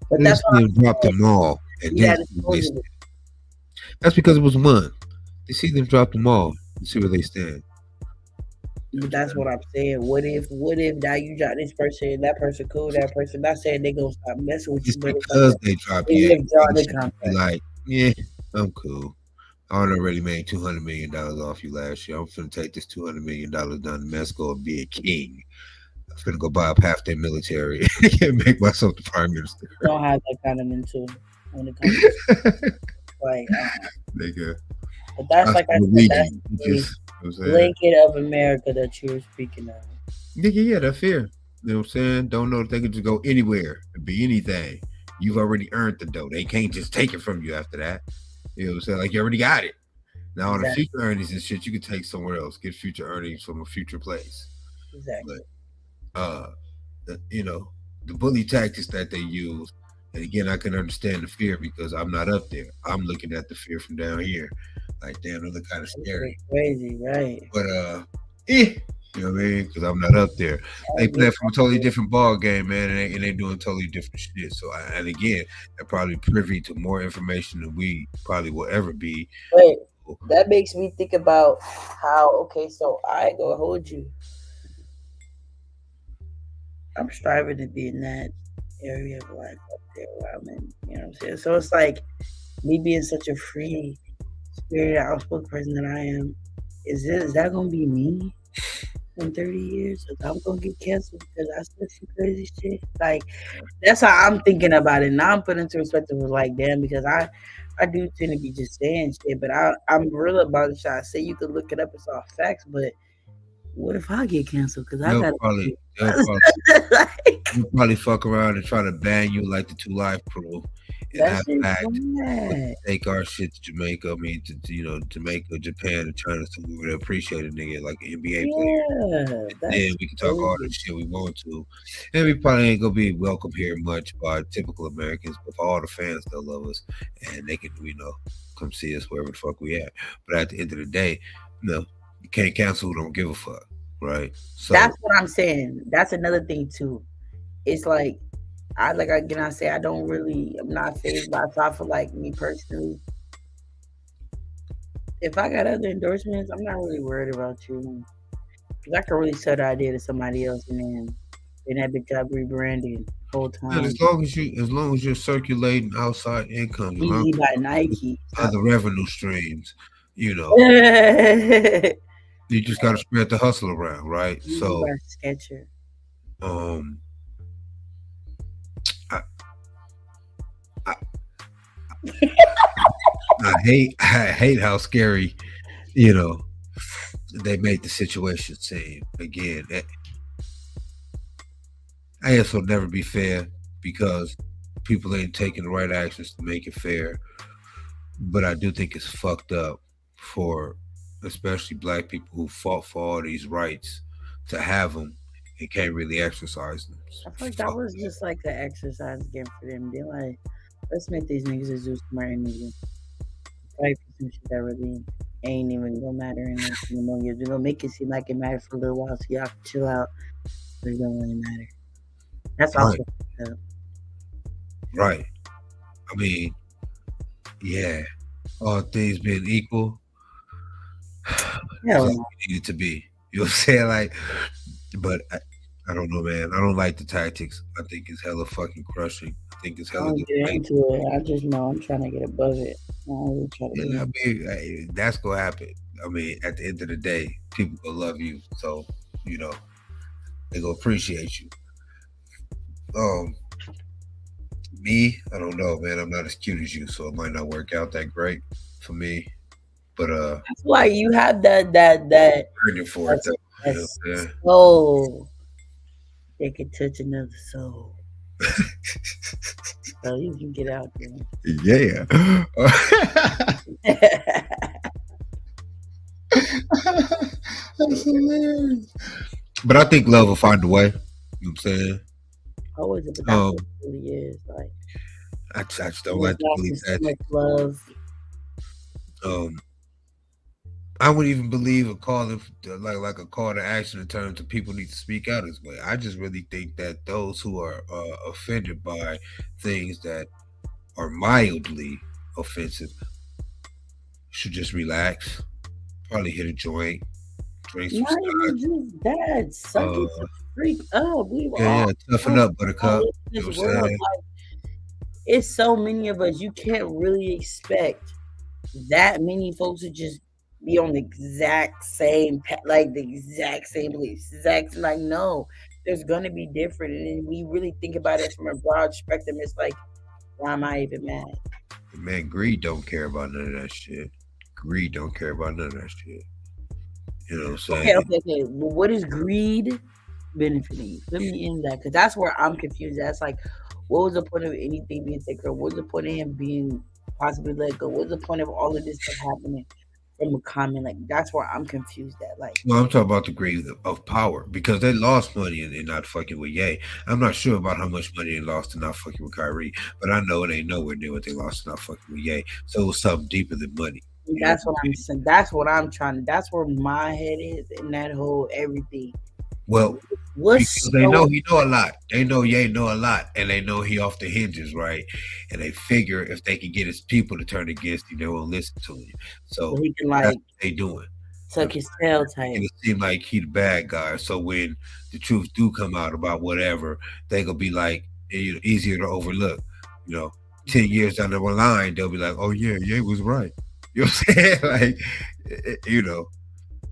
But
They
that's
see
what
him drop them all, and
I'm
then
saying.
see where they stand. That's because it was one. They see them drop them all and see where they stand. You know
But
what I'm
that's what
saying?
I'm saying. What if now you got this person, that person cool, that person not saying they gonna stop messing with
It's
you, but it's like
because they drop
they
you.
withdraw
You
the
should be
contract.
like, yeah, I'm cool. I already made $200 million off you last year. I'm finna take this $200 million down to Mexico and be a king. I'm finna go buy up half their military and make myself the prime minister.
Don't have that kind of mental when it comes to like.
Nigga,
But that's
I
like I
still
said,
lead
that's
you. You
the
just, you know what I'm saying?
blanket of America that you were speaking of.
Nigga, yeah, that fear. You know what I'm saying? Don't know if they can just go anywhere and be anything. You've already earned the dough. They can't just take it from you after that. You know what I'm saying? Like you already got it. Now on the
Exactly.
future earnings and shit, you can take somewhere else, get future earnings from a future place. But
Exactly.
uh, you know, the bully tactics that they use, and again, I can understand the fear because I'm not up there. I'm looking at the fear from down here. Like, damn, they look kind of
That shit is
scary.
crazy, right?
But you know what I mean? Because I'm not up there.
I
They
get
play from a totally different ball game, man, and they doing totally different shit. So, and again, they're probably privy to more information than we probably will ever be.
but that makes me think about how okay, so I ain't gonna hold you. I'm striving to be in that area of life up there where I'm in. You know what I'm saying? So it's like me being such a free spirited, outspoken person that I am. Is that gonna be me in 30 years? Cause I'm gonna get canceled because I said some crazy shit. Like that's how I'm thinking about it. Now I'm putting into perspective of like, damn, because I do tend to be just saying shit, but I'm real about the shit. I say you could look it up, it's all facts, but what if I get canceled? Because I
They'll
got
probably, they'll
to
probably,
like,
they'll probably fuck around and try to ban you like the Two Live Crew, and
That
have
shit's
fact
bad.
take our shit to Jamaica. I mean, Jamaica, Japan, and China, so we would appreciate a nigga like an NBA player.
Yeah,
Then
that's
we can talk all the
crazy.
shit we want to, and we probably ain't gonna be welcome here much by typical Americans, but for all the fans, they'll love us, and they can, come see us wherever the fuck we at. But at the end of the day, you can't cancel who don't give a fuck, right? So
That's what I'm saying. That's another thing too. It's like again I say I'm not phased by it. So I feel like me personally, if I got other endorsements, I'm not really worried about you. Cause I can really sell the idea to somebody else and then that bitch got rebranded whole
man,
time.
as long as you're circulating outside income, as long
Easy by
as
Nike. Stop.
other revenue streams, you know,
Easy
you just got to spread the hustle around, right? So,
by Sketcher.
um, I, I, I hate how scary, you know, they made the situation seem. Again, I guess it'll never be fair because people ain't taking the right actions to make it fair. But I do think it's fucked up for especially black people who fought for all these rights to have them and can't really exercise them.
I feel like that
Fuck.
was just like the exercise again for them. They're like, let's make these niggas just do smart niggas. Fight for some shit that really ain't even gonna matter in like 20 more years. We're gonna make it seem like it mattered for a little while so y'all can chill out, but it don't really matter. That's
Right,
also fucked up.
right. I mean, yeah, all things being equal, it's
Hell
all
no.
we need it to be. You know what I'm saying? Like, but I don't know, man. I don't like the tactics. I think it's hella fucking crushing. I think it's
I
hella
don't get
deflating.
into it. I just know I'm trying to get above it. I don't really try to
Yeah,
be.
I mean, that's gonna happen. I mean, at the end of the day, people gonna love you, so you know they gonna appreciate you. Um, Me, I don't know, man. I'm not as cute as you, so it might not work out that great for me. But
I feel like you have that
working for it
that's
though. You know
that's
what I'm
soul that can touch another soul. So you can get out
saying?
there.
That's hilarious. But I think love will find a way. You know what I'm saying?
Always, but that's what
Um,
it really is. Like
I just don't
it was
like to believe
lasting so
that.
much love.
Um, I wouldn't even believe a call like a call to action in terms of people need to speak out as well. I just really think that those who are offended by things that are mildly offensive should just relax. Probably hit a joint, drink some
Not even
scotch.
just that. Suck
Uh,
it the freak up. We've
yeah,
all
yeah, toughen
come
up, Buttercup.
in
You
this
know what I'm
world.
saying?
Like it's so many of us. You can't really expect that many folks to just be on the exact same like the exact same beliefs. Like no, there's gonna be different. And then we really think about it from a broad spectrum. It's like, why am I even mad?
Man, greed don't care about none of that shit. Greed don't care about none of that shit. You know what I'm
Okay,
saying?
okay, okay. Well, what is greed benefiting you? Fill me in that because that's where I'm confused. That's like, what was the point of anything being taken? What was the point of him being possibly let go? What's the point of all of this stuff happening from a comment? Like, that's where I'm confused at. Like,
Well, I'm talking about the greed of power because they lost money in not fucking with Ye. I'm not sure about how much money they lost in not fucking with Kyrie, but I know it ain't nowhere near what they lost in not fucking with Ye. So it was something deeper than money. You know what
that's what
I
I'm
mean?
saying. That's what I'm trying. That's where my head is in that whole everything.
Well, because
What's
they
so
know he know a lot. They know Ye know a lot, and they know he off the hinges, right? And they figure if they can get his people to turn against him, they won't listen to him.
so
So
he can
that's
like
what they doing. You know,
tuck his tail
making
tight?
it seem like he the bad guy. So when the truth do come out about whatever, they gonna be like easier to overlook. You know, 10 years down the line, they'll be like, "Oh yeah, Ye was right." You know what I'm saying? Like, you know,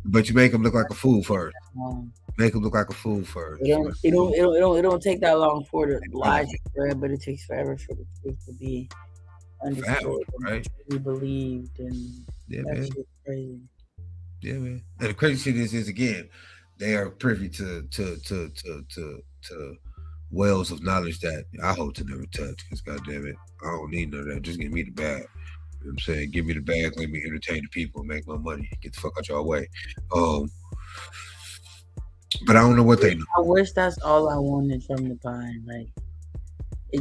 but you make him look like a fool first.
Um,
Make him look like a fool
It
first.
don't, it don't, it don't, it don't, it don't take that long for the lies to
Relevant.
spread, but it takes forever for the truth to be
Found,
understood and
right?
truly believed, and
Yeah,
that
man.
shit's crazy.
Yeah, man. And the crazy shit is again, they are privy to wells of knowledge that I hope to never touch. Because goddamn it, I don't need none of that. Just give me the bag. You know what I'm saying? Give me the bag. Let me entertain the people and make my money. Get the fuck out your way. Um, but I don't know what they know.
I wish that's all I wanted from the pie. Like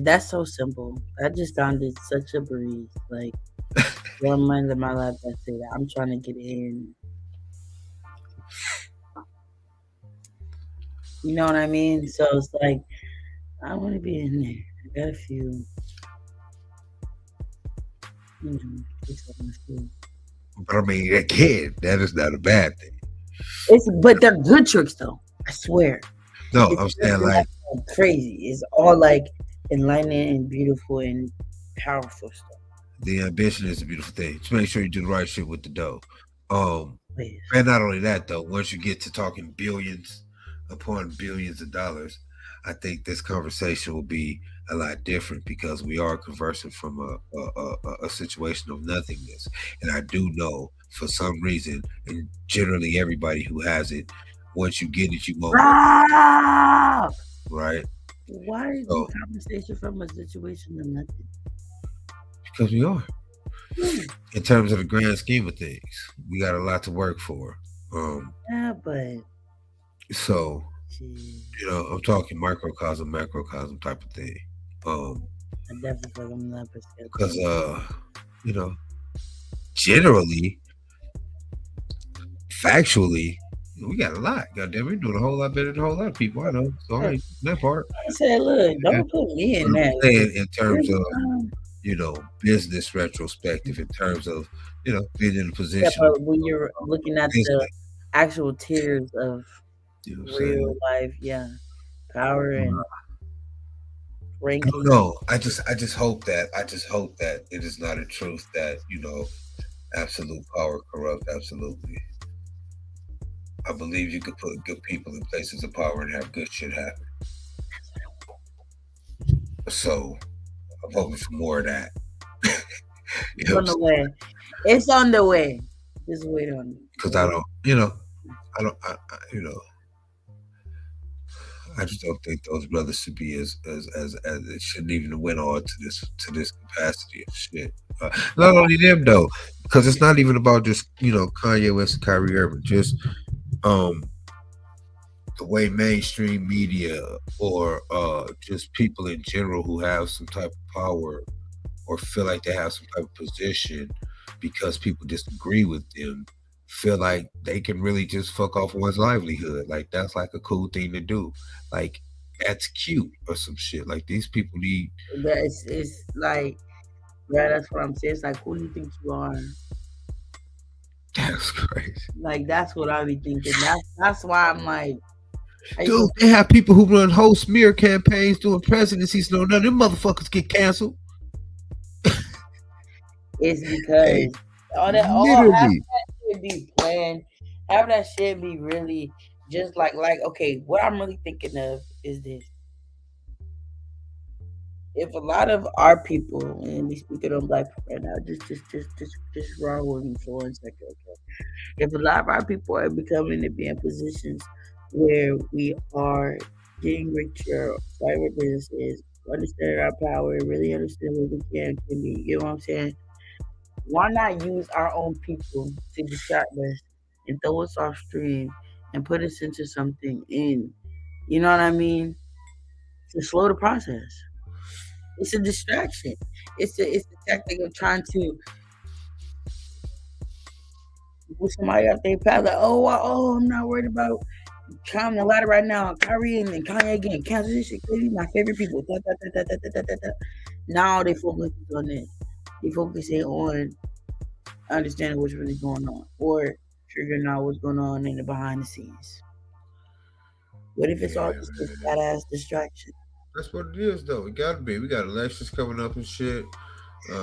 that's so simple. That just sounded such a breeze. Like 1 month of my life, that's it. I'm trying to get in. You know what I mean? So it's like I want to be in there. I got a few, tricks up my sleeve.
But I mean, again, that is not a bad thing.
But they're good tricks though. I swear.
No,
It's
I'm saying
nothing
like
like crazy. It's all like enlightening and beautiful and powerful stuff.
the ambition is a beautiful thing. Just make sure you do the right shit with the dough. Um,
Please.
and not only that though, once you get to talking billions upon billions of dollars, I think this conversation will be a lot different because we are conversing from a situation of nothingness. And I do know for some reason, and generally everybody who has it, once you get it, you want more,
Stop!
right?
Why is the
So
conversation from a situation to nothing?
because we are.
Hmm.
In terms of the grand scheme of things, we got a lot to work for.
Yeah, but
So
shit,
I'm talking microcosm, macrocosm type of thing.
I definitely feel like I'm not perspective.
Because you know, generally, factually, we got a lot. Goddamn, we're doing a whole lot better than a whole lot of people I know. So I ain't that part.
I said, look,
Yeah.
don't put me
But
in
I'm
that.
saying in terms
Really,
of business retrospective, in terms of being in a
yeah,
position
but when you're looking
of
at the
business,
actual tiers of
you know what I'm saying?
real life, yeah, power and
I don't
ranking.
know. I just hope that it is not a truth that absolute power corrupts absolutely. I believe you could put good people in places of power and have good shit happen. So I'm hoping for more of that. You
It's
know what
on
I'm
the
saying?
way. It's on the way. Just wait on it.
Because I don't, you know, I don't, I just don't think those brothers should be as it shouldn't even went on to this capacity of shit. Not only them though, because it's not even about just Kanye West and Kyrie Irving. Just um the way mainstream media or just people in general who have some type of power or feel like they have some type of position because people disagree with them feel like they can really just fuck off one's livelihood. Like that's like a cool thing to do. Like that's cute or some shit. Like these people need
It's like, yeah, that's what I'm saying. It's like, who do you think you are?
that's crazy.
Like, that's what I be thinking. That's why I'm like, how you
Dude,
gonna?
they have people who run whole smear campaigns doing presidencies. No, none of them motherfuckers get canceled.
It's
Hey,
because half
literally.
that shit be planned. Half that shit be really just like okay. What I'm really thinking of is this: if a lot of our people, and we speaking on black people right now, just roll with me for 1 second, okay? If a lot of our people are becoming to be in positions where we are getting richer, private businesses, understanding our power, really understand what we can be, you know what I'm saying? Why not use our own people to distract us and throw us off stream and put us into something in, you know what I mean? To slow the process. It's a distraction. It's the tactic of trying to move somebody off their path. Like, I'm not worried about climbing the ladder right now. Kyrie and Kanye again. Kansas this shit crazy. My favorite people. Da, da, da, da, da, da, da, da. Now they focus on this. They focusing on understanding what's really going on or figuring out what's going on in the behind the scenes. What if it's
Yeah,
all just a fat
man.
ass distraction?
That's what it is, though. It gotta be. We got elections coming up and shit.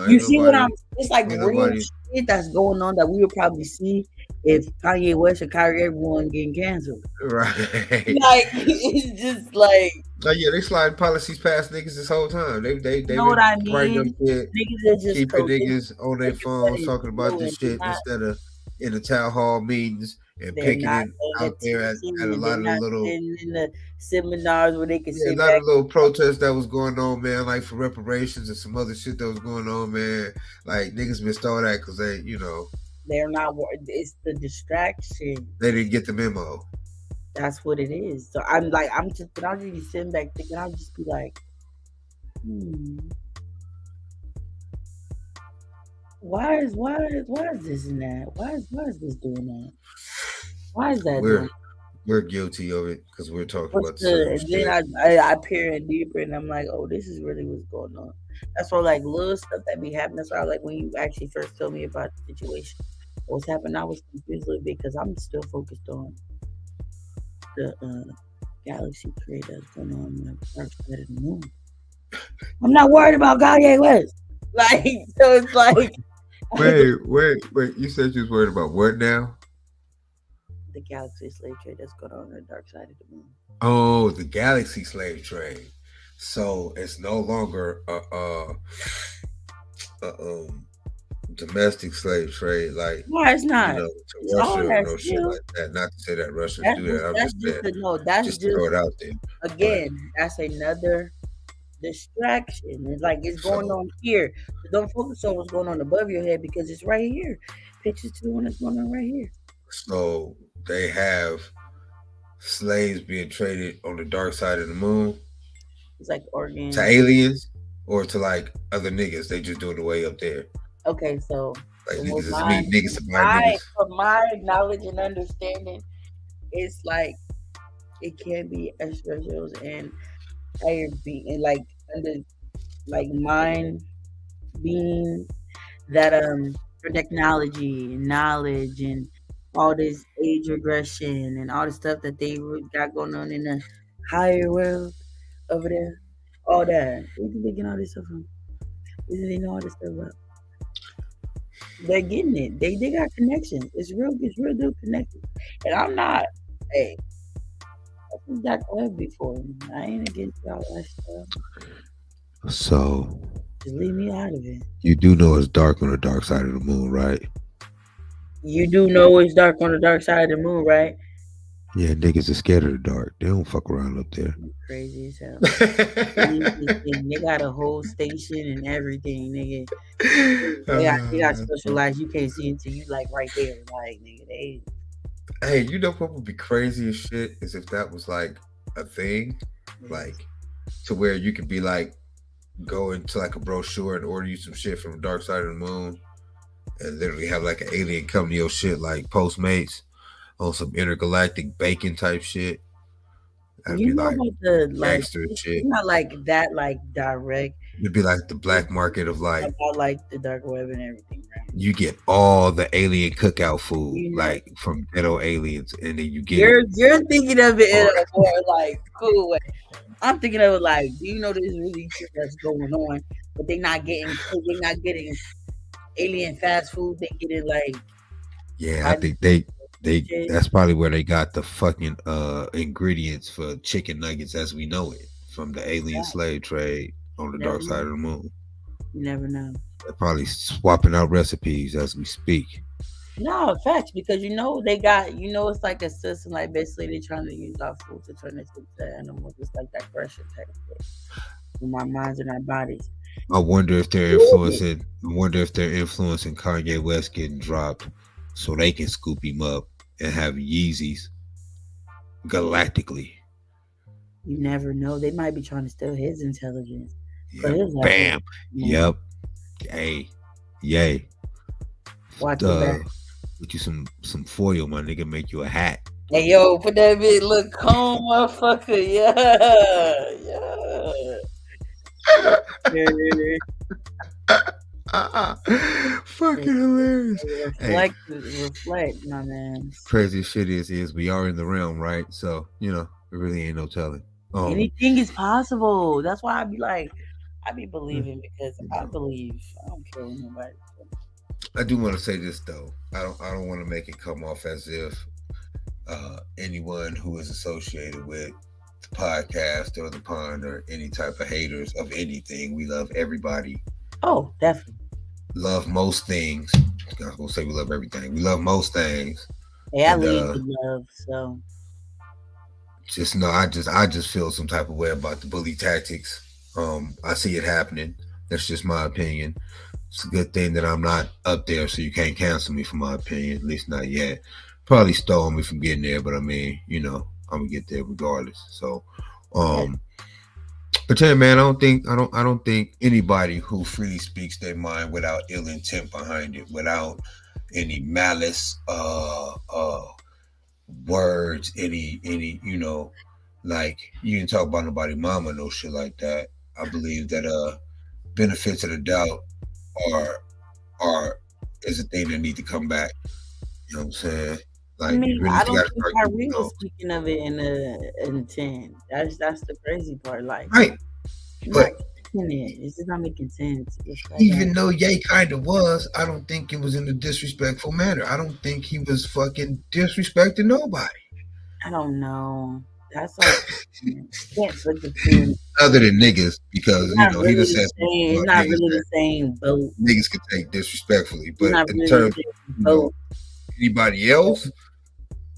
You see what I'm?
Ain't
It's like real
nobody.
shit that's going on that we would probably see if Kanye West or Kyrie everyone getting canceled.
Right.
Like it's just like
Oh yeah, they sliding policies past niggas this whole time. They
you know what
been
I
writing up
mean?
shit,
Niggas are just
keeping
coasting,
niggas on their
like you said,
phones
and
talking about
doing.
this shit instead of in the town hall meetings and
They're
picking
not
it
paying
out there
attention,
at a
and they're
lot of the
not
little,
sitting in the seminars where they can
yeah, a
sit
lot
back.
of little protests that was going on, man, like for reparations and some other shit that was going on, man. Like niggas missed all that because they,
They're not. It's the distraction.
they didn't get the memo.
That's what it is. So I'm like, but I'll just be sitting back thinking. I'll just be like, hmm, why is this and that? Why is this doing that? Why is that
We're
doing?
we're guilty of it because we're talking
What's
about the
the?
same
And then
shit.
I peer in deeper, and I'm like, oh, this is really what's going on. That's why like little stuff that be happening. That's why like when you actually first told me about the situation, what's happened, I was confused a little bit because I'm still focused on the galaxy trade that's going on the dark side of the moon. I'm not worried about Kanye West. Like, so it's like
Wait. You said you was worried about what now?
the galaxy slave trade that's going on the dark side of the moon.
Oh, the galaxy slave trade. So it's no longer a domestic slave trade like
No, it's not.
to
It's all
Russia or
that
no shit
still.
like that. Not to say that Russians do that. I'm
That's
just
just
saying
a no. That's
just to throw
just
it out there. But
again. That's another distraction. It's like it's going
so
on here. So don't focus on what's going on above your head because it's right here. Pictures to the one that's going on right here.
so they have slaves being traded on the dark side of the moon
It's like
to
organs.
aliens or to like other niggas. They just doing the way up there.
Okay, so
Like
from
niggas
what
is me, niggas to my
my
niggas.
from my knowledge and understanding, it's like it can be extraterrestrials and higher being like under like mind beings that for technology and knowledge and all this age regression and all the stuff that they got going on in the higher world over there. All that. Where do they get all this stuff from? Where do they know all this stuff about? They're getting it. They got connections. It's real good connections. And I'm not hey, I think that web before. I ain't against all that stuff.
So
Just leave me out of it.
you do know it's dark on the dark side of the moon, right?
You do know it's dark on the dark side of the moon, right?
Yeah, niggas are scared of the dark. They don't fuck around up there.
You crazy as hell. Believe this thing. They got a whole station and everything, nigga. They got specialized. You can't see until you like right there, like nigga. They
Hey, you know what would be crazy as shit is if that was like a thing, like to where you could be like go into like a brochure and order you some shit from the dark side of the moon and literally have like an alien come to your shit like Postmates on some intergalactic bacon type shit. That'd
you
be
know
like
about the like.
gangster
It's
shit.
not like that, like direct.
It'd be like the black market of like
About like the dark web and everything, right?
you get all the alien cookout food
You know,
like from ghetto aliens and then you get it
you're thinking of it in
or
a more like cool way. I'm thinking of it like, do you know there's really shit that's going on, but they're not getting alien fast food. They getting like
yeah, I
high
think they
shit.
that's probably where they got the fucking ingredients for chicken nuggets as we know it from the alien slave trade on the
You never
dark side
know.
of the moon.
You never know.
They're probably swapping out recipes as we speak.
No, facts, because they got it's like a system like basically they're trying to use our food to turn us into animals. It's like that pressure type of thing in our minds and our bodies.
I wonder if they're influencing. I wonder if they're influencing Kanye West getting dropped, so they can scoop him up and have Yeezys galactically.
You never know. They might be trying to steal his intelligence. But
Yep.
his
Bam.
man,
Yep. Hey. Yay.
watch your back.
Get you some foil, my nigga. Make you a hat.
Hey yo, put that bit look calm, motherfucker. Yeah.
Fucking hilarious. Hey,
Reflect, my man.
crazy shit is we are in the realm, right? So it really ain't no telling.
Anything is possible. That's why I be believing because
You
I
know.
believe. I don't care what nobody says.
I do want to say this though. I don't want to make it come off as if anyone who is associated with the podcast or the pond or any type of haters of anything. We love everybody.
Oh, definitely.
Love most things. I was gonna say we love everything. We love most things.
Hey, I
And
lead with love, so
just no, I just feel some type of way about the bully tactics. I see it happening. That's just my opinion. It's a good thing that I'm not up there, so you can't cancel me for my opinion. At least not yet. Probably stole me from getting there, but I mean, I'm gonna get there regardless. So,
yeah.
um, but yeah, man, I don't think anybody who freely speaks their mind without ill intent behind it, without any malice, words, any, like you didn't talk about nobody mama, no shit like that. I believe that benefits of the doubt are are is a thing that need to come back. You know what I'm saying?
I
Like you
mean,
really
I
got
don't
to
think
start getting
Kyrie was
those.
speaking of it in a 10. That's the crazy part. Like,
Right.
you're
But
not kicking it. It's just not making sense. It's like,
even though Ye kind of was, I don't think it was in a disrespectful manner. I don't think he was fucking disrespecting nobody
I don't know. That's like, you can't split the two.
other than niggas because
It's not
he
really
just
the
said some shit
same. It's
about
not
niggas
really
that
the same boat.
niggas could take disrespectfully.
It's
But
not
in
really the
terms of
same
you know
boat.
anybody else,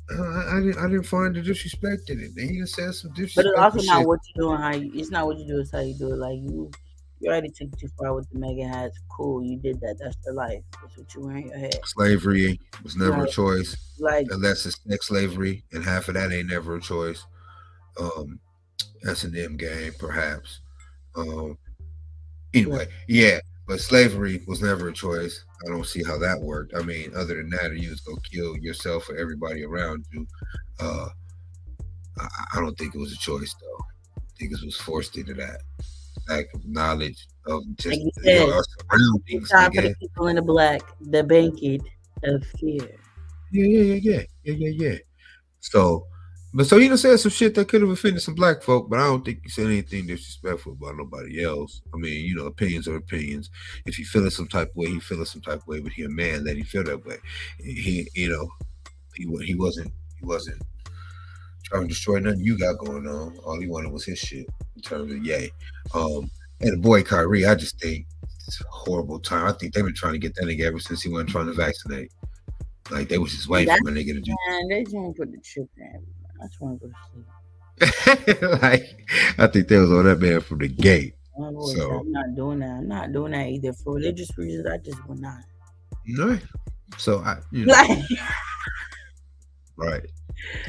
I didn't find the disrespect in it. He just said some
But it's
disrespectful
also not
shit.
what you do and how you. It's not what you do. It's how you do it. Like you already took it too far with the Megan hats. Cool, you did that. That's your life. That's what you wear in your head.
Slavery was never a
Right.
choice,
Like,
unless it's sex slavery, and half of that ain't never a choice. Um, that's an M game, perhaps. Um,
like,
anyway, yeah, but slavery was never a choice. I don't see how that worked. I mean, other than that, you just go kill yourself or everybody around you. Uh, I don't think it was a choice, though. I think it was forced into that lack of knowledge of
like
just
you said,
our
it's
surroundings,
time for the
nigga.
people in the black, the blanket of fear.
Yeah, yeah, yeah, yeah, yeah, yeah, yeah. So, but so said some shit that could have offended some black folk, but I don't think he said anything disrespectful about nobody else. I mean, opinions are opinions. If he feel it some type of way, he feel it some type of way. But he a man, let him feel that way. He wasn't trying to destroy nothing you got going on. All he wanted was his shit in terms of yay. And the boy Kyrie, I just think it's a horrible time. I think they've been trying to get that nigga ever since he wasn't trying to vaccinate. Like they was just waiting
That
for a nigga to do.
man, they just want to put the chip in. I just want to go to sleep.
Like I think they was on that man from the gate.
My boy said,
So
I'm not doing that. I'm not doing that either for religious reasons. I just will not.
no. So I,
Like,
right.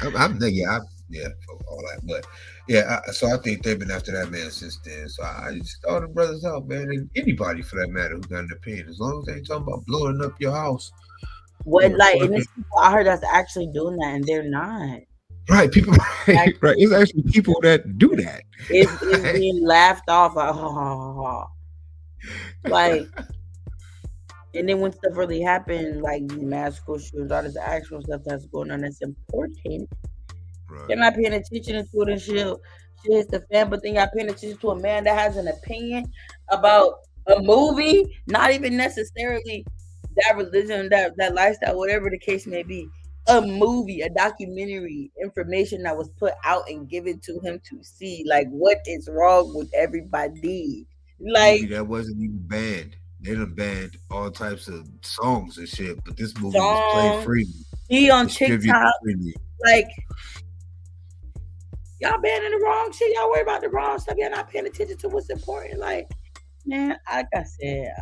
I'm yeah, yeah, for all that. But yeah, so I think they've been after that man since then. So I just all the brothers out, man, and anybody for that matter who got an opinion, as long as they ain't talking about blowing up your house
what,
or
like, and
fucking
there's people I heard that's actually doing that, and they're not.
right, people right, right.
Actually,
It's actually people that do that.
it's being laughed off. Like, ha, ha, ha, ha. Like, and then when stuff really happened, like these mass school shootings, all this actual stuff that's going on that's important, they're
Right.
not paying attention to it and shit hits the fan, but then y'all paying attention to a man that has an opinion about a movie, not even necessarily that religion, that lifestyle, whatever the case may be. A movie, a documentary, information that was put out and given to him to see. Like, what is wrong with everybody? Like,
Movie that wasn't even banned. They done banned all types of songs and shit, but this movie was played
song,
freely,
he on
distributed
TikTok,
freely.
like, y'all banning the wrong shit. Y'all worry about the wrong stuff. Y'all not paying attention to what's important. Like, man, like I said,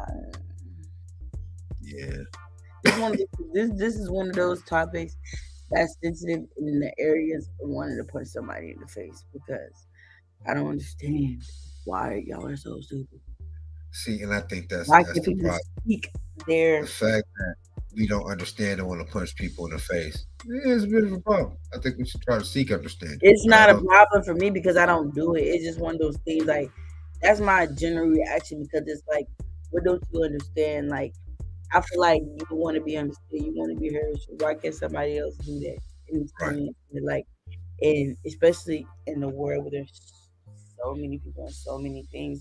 Yeah.
this one, this is one of those topics that's sensitive in the areas of wanting to punch somebody in the face because I don't understand why y'all are so stupid.
See, and I think that's
Why
that's
can't
the
people
problem.
speak
The
their
fact that we don't understand and want to punch people in the face is a bit of a problem. I think we should try to seek understanding.
it's
Right?
not a problem for me because I don't do it. It's just one of those things like that's my general reaction because it's like, what don't you understand? Like I feel like you want to be understood, you want to be heard. So why can't somebody else do that?
Right.
Anytime, like, and especially in the world where there's so many people and so many things.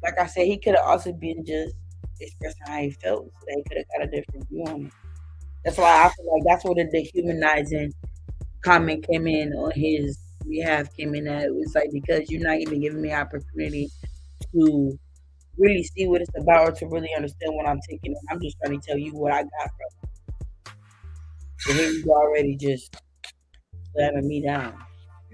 Like I said, he could have also been just expressing how he felt. So they could have got a different view on it. That's why I feel like that's where the dehumanizing comment came in on his behalf. Came in that it was like because you're not even giving me opportunity to really see what it's about or to really understand what I'm taking. And I'm just trying to tell you what I got from. So here you already just slamming me down.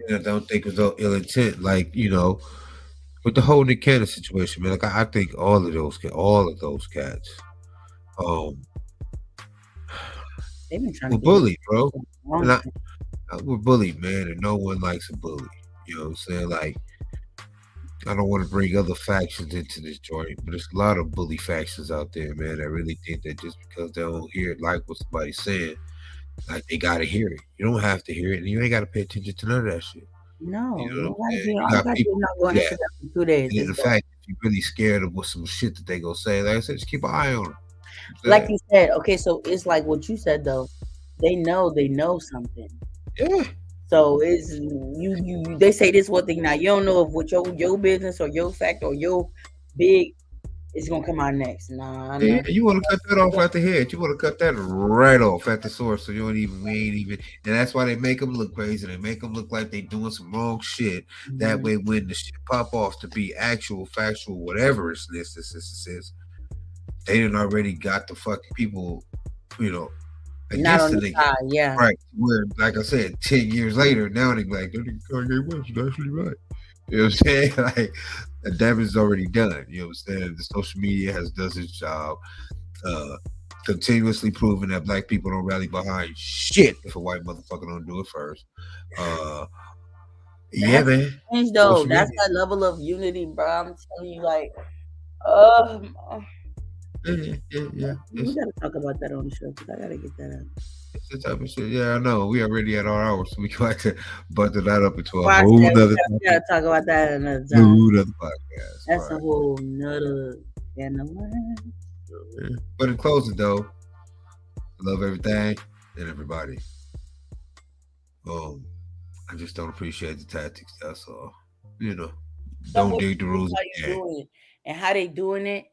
And I don't think it's no ill intent. Like, with the whole Nick Cannon situation, man. Like, I think all of those cats, um,
They've been trying to
were
get me
bullied, bro.
for a
And
long time.
I were bullied, man. And no one likes a bully. You know what I'm saying? Like, I don't want to bring other factions into this joint, but there's a lot of bully factions out there, man. That really think that just because they don't hear it, like what somebody's saying, like they gotta hear it. You don't have to hear it, and you ain't gotta pay attention to none of that shit. You
No,
know
you
what I'm
don't gotta
saying?
hear.
You
All you
got
gotta do
people
is not
who
go on
do that.
Instagram for 2 days.
And then
It's
the
done.
fact that you're really scared of what some shit that they gonna say, like I said, just keep an eye on them.
Like
Saying,
you said, okay, so it's like what you said though. They know something.
yeah,
So it's they say this one thing now. You don't know if what your business or your fact or your big is gonna come out next. Nah, I
yeah.
know.
You want to cut that off at the head. You want to cut that right off at the source. So you don't even, we ain't even, and that's why they make them look crazy. They make them look like they doing some wrong shit. That
Mhm.
way, when the shit pop off to be actual, factual, whatever this is, they didn't already got the fucking people, you know,
Not
against
on
the
the
nigga.
side, yeah.
Right. Where, like I said, 10 years later, now they be like, that nigga Kanye West is actually right. You know what I'm saying? Like, the damage is already done. You know what I'm saying? The social media has does its job, uh, continuously proving that black people don't rally behind shit if a white motherfucker don't do it first. Uh,
That
yeah,
has to
man.
change though.
Social
That's
media.
that level of unity, bro. I'm telling you, like, um, uh,
Yeah.
we gotta talk about that on the show because I gotta get that out.
It's the type of shit. Yeah, I know. We already at our hour, so we can like to button that up into a
Why I
whole
said
nother
we gotta talk about that another time.
whole nother podcast.
That's a
Right.
whole nother can of worms.
Yeah. But in closing, though, I love everything and everybody. Um, I just don't appreciate the tactics. That's all. You know,
Some
don't
of
dig the rules of
how you
the game.
doing it and how they doing it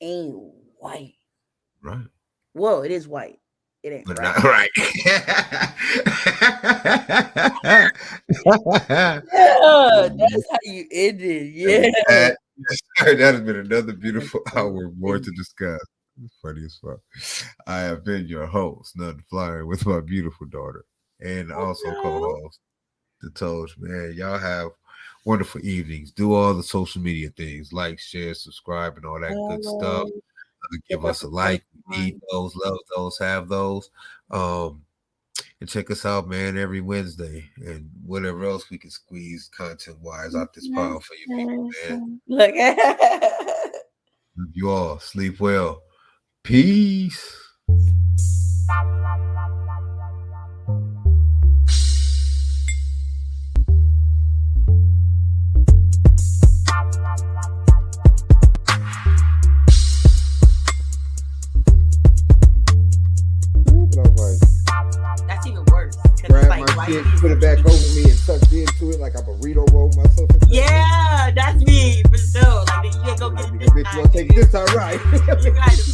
ain't white.
Right.
Well, it is white. It ain't
But
right.
not right.
Yeah, that's how you end it. Yeah.
that, that has been another beautiful hour more to discuss. It's funny as fuck. I have been your host, NunFlyyer, with my beautiful daughter, and also
No.
co-host, the Toast. Man, y'all have wonderful evenings. Do all the social media things, like, share, subscribe, and all that good stuff.
Hello. Check
Give
out
us
the
a like. We need
Spotify.
those, love those, have those. Um, and check us out, man, every Wednesday and whatever else we can squeeze content wise out this pile for you people, man.
Look.
Love you all. Sleep well. Peace.
And I was like,
That's even worse. 'Cause it's
grab
like
my
right
shit,
here.
put it back over me, and tucked into it like a burrito roll myself.
Yeah, that's me for sure. Like you can't go get it
Nigga,
this
bitch, you
time.
want to take it this time, right?
You guys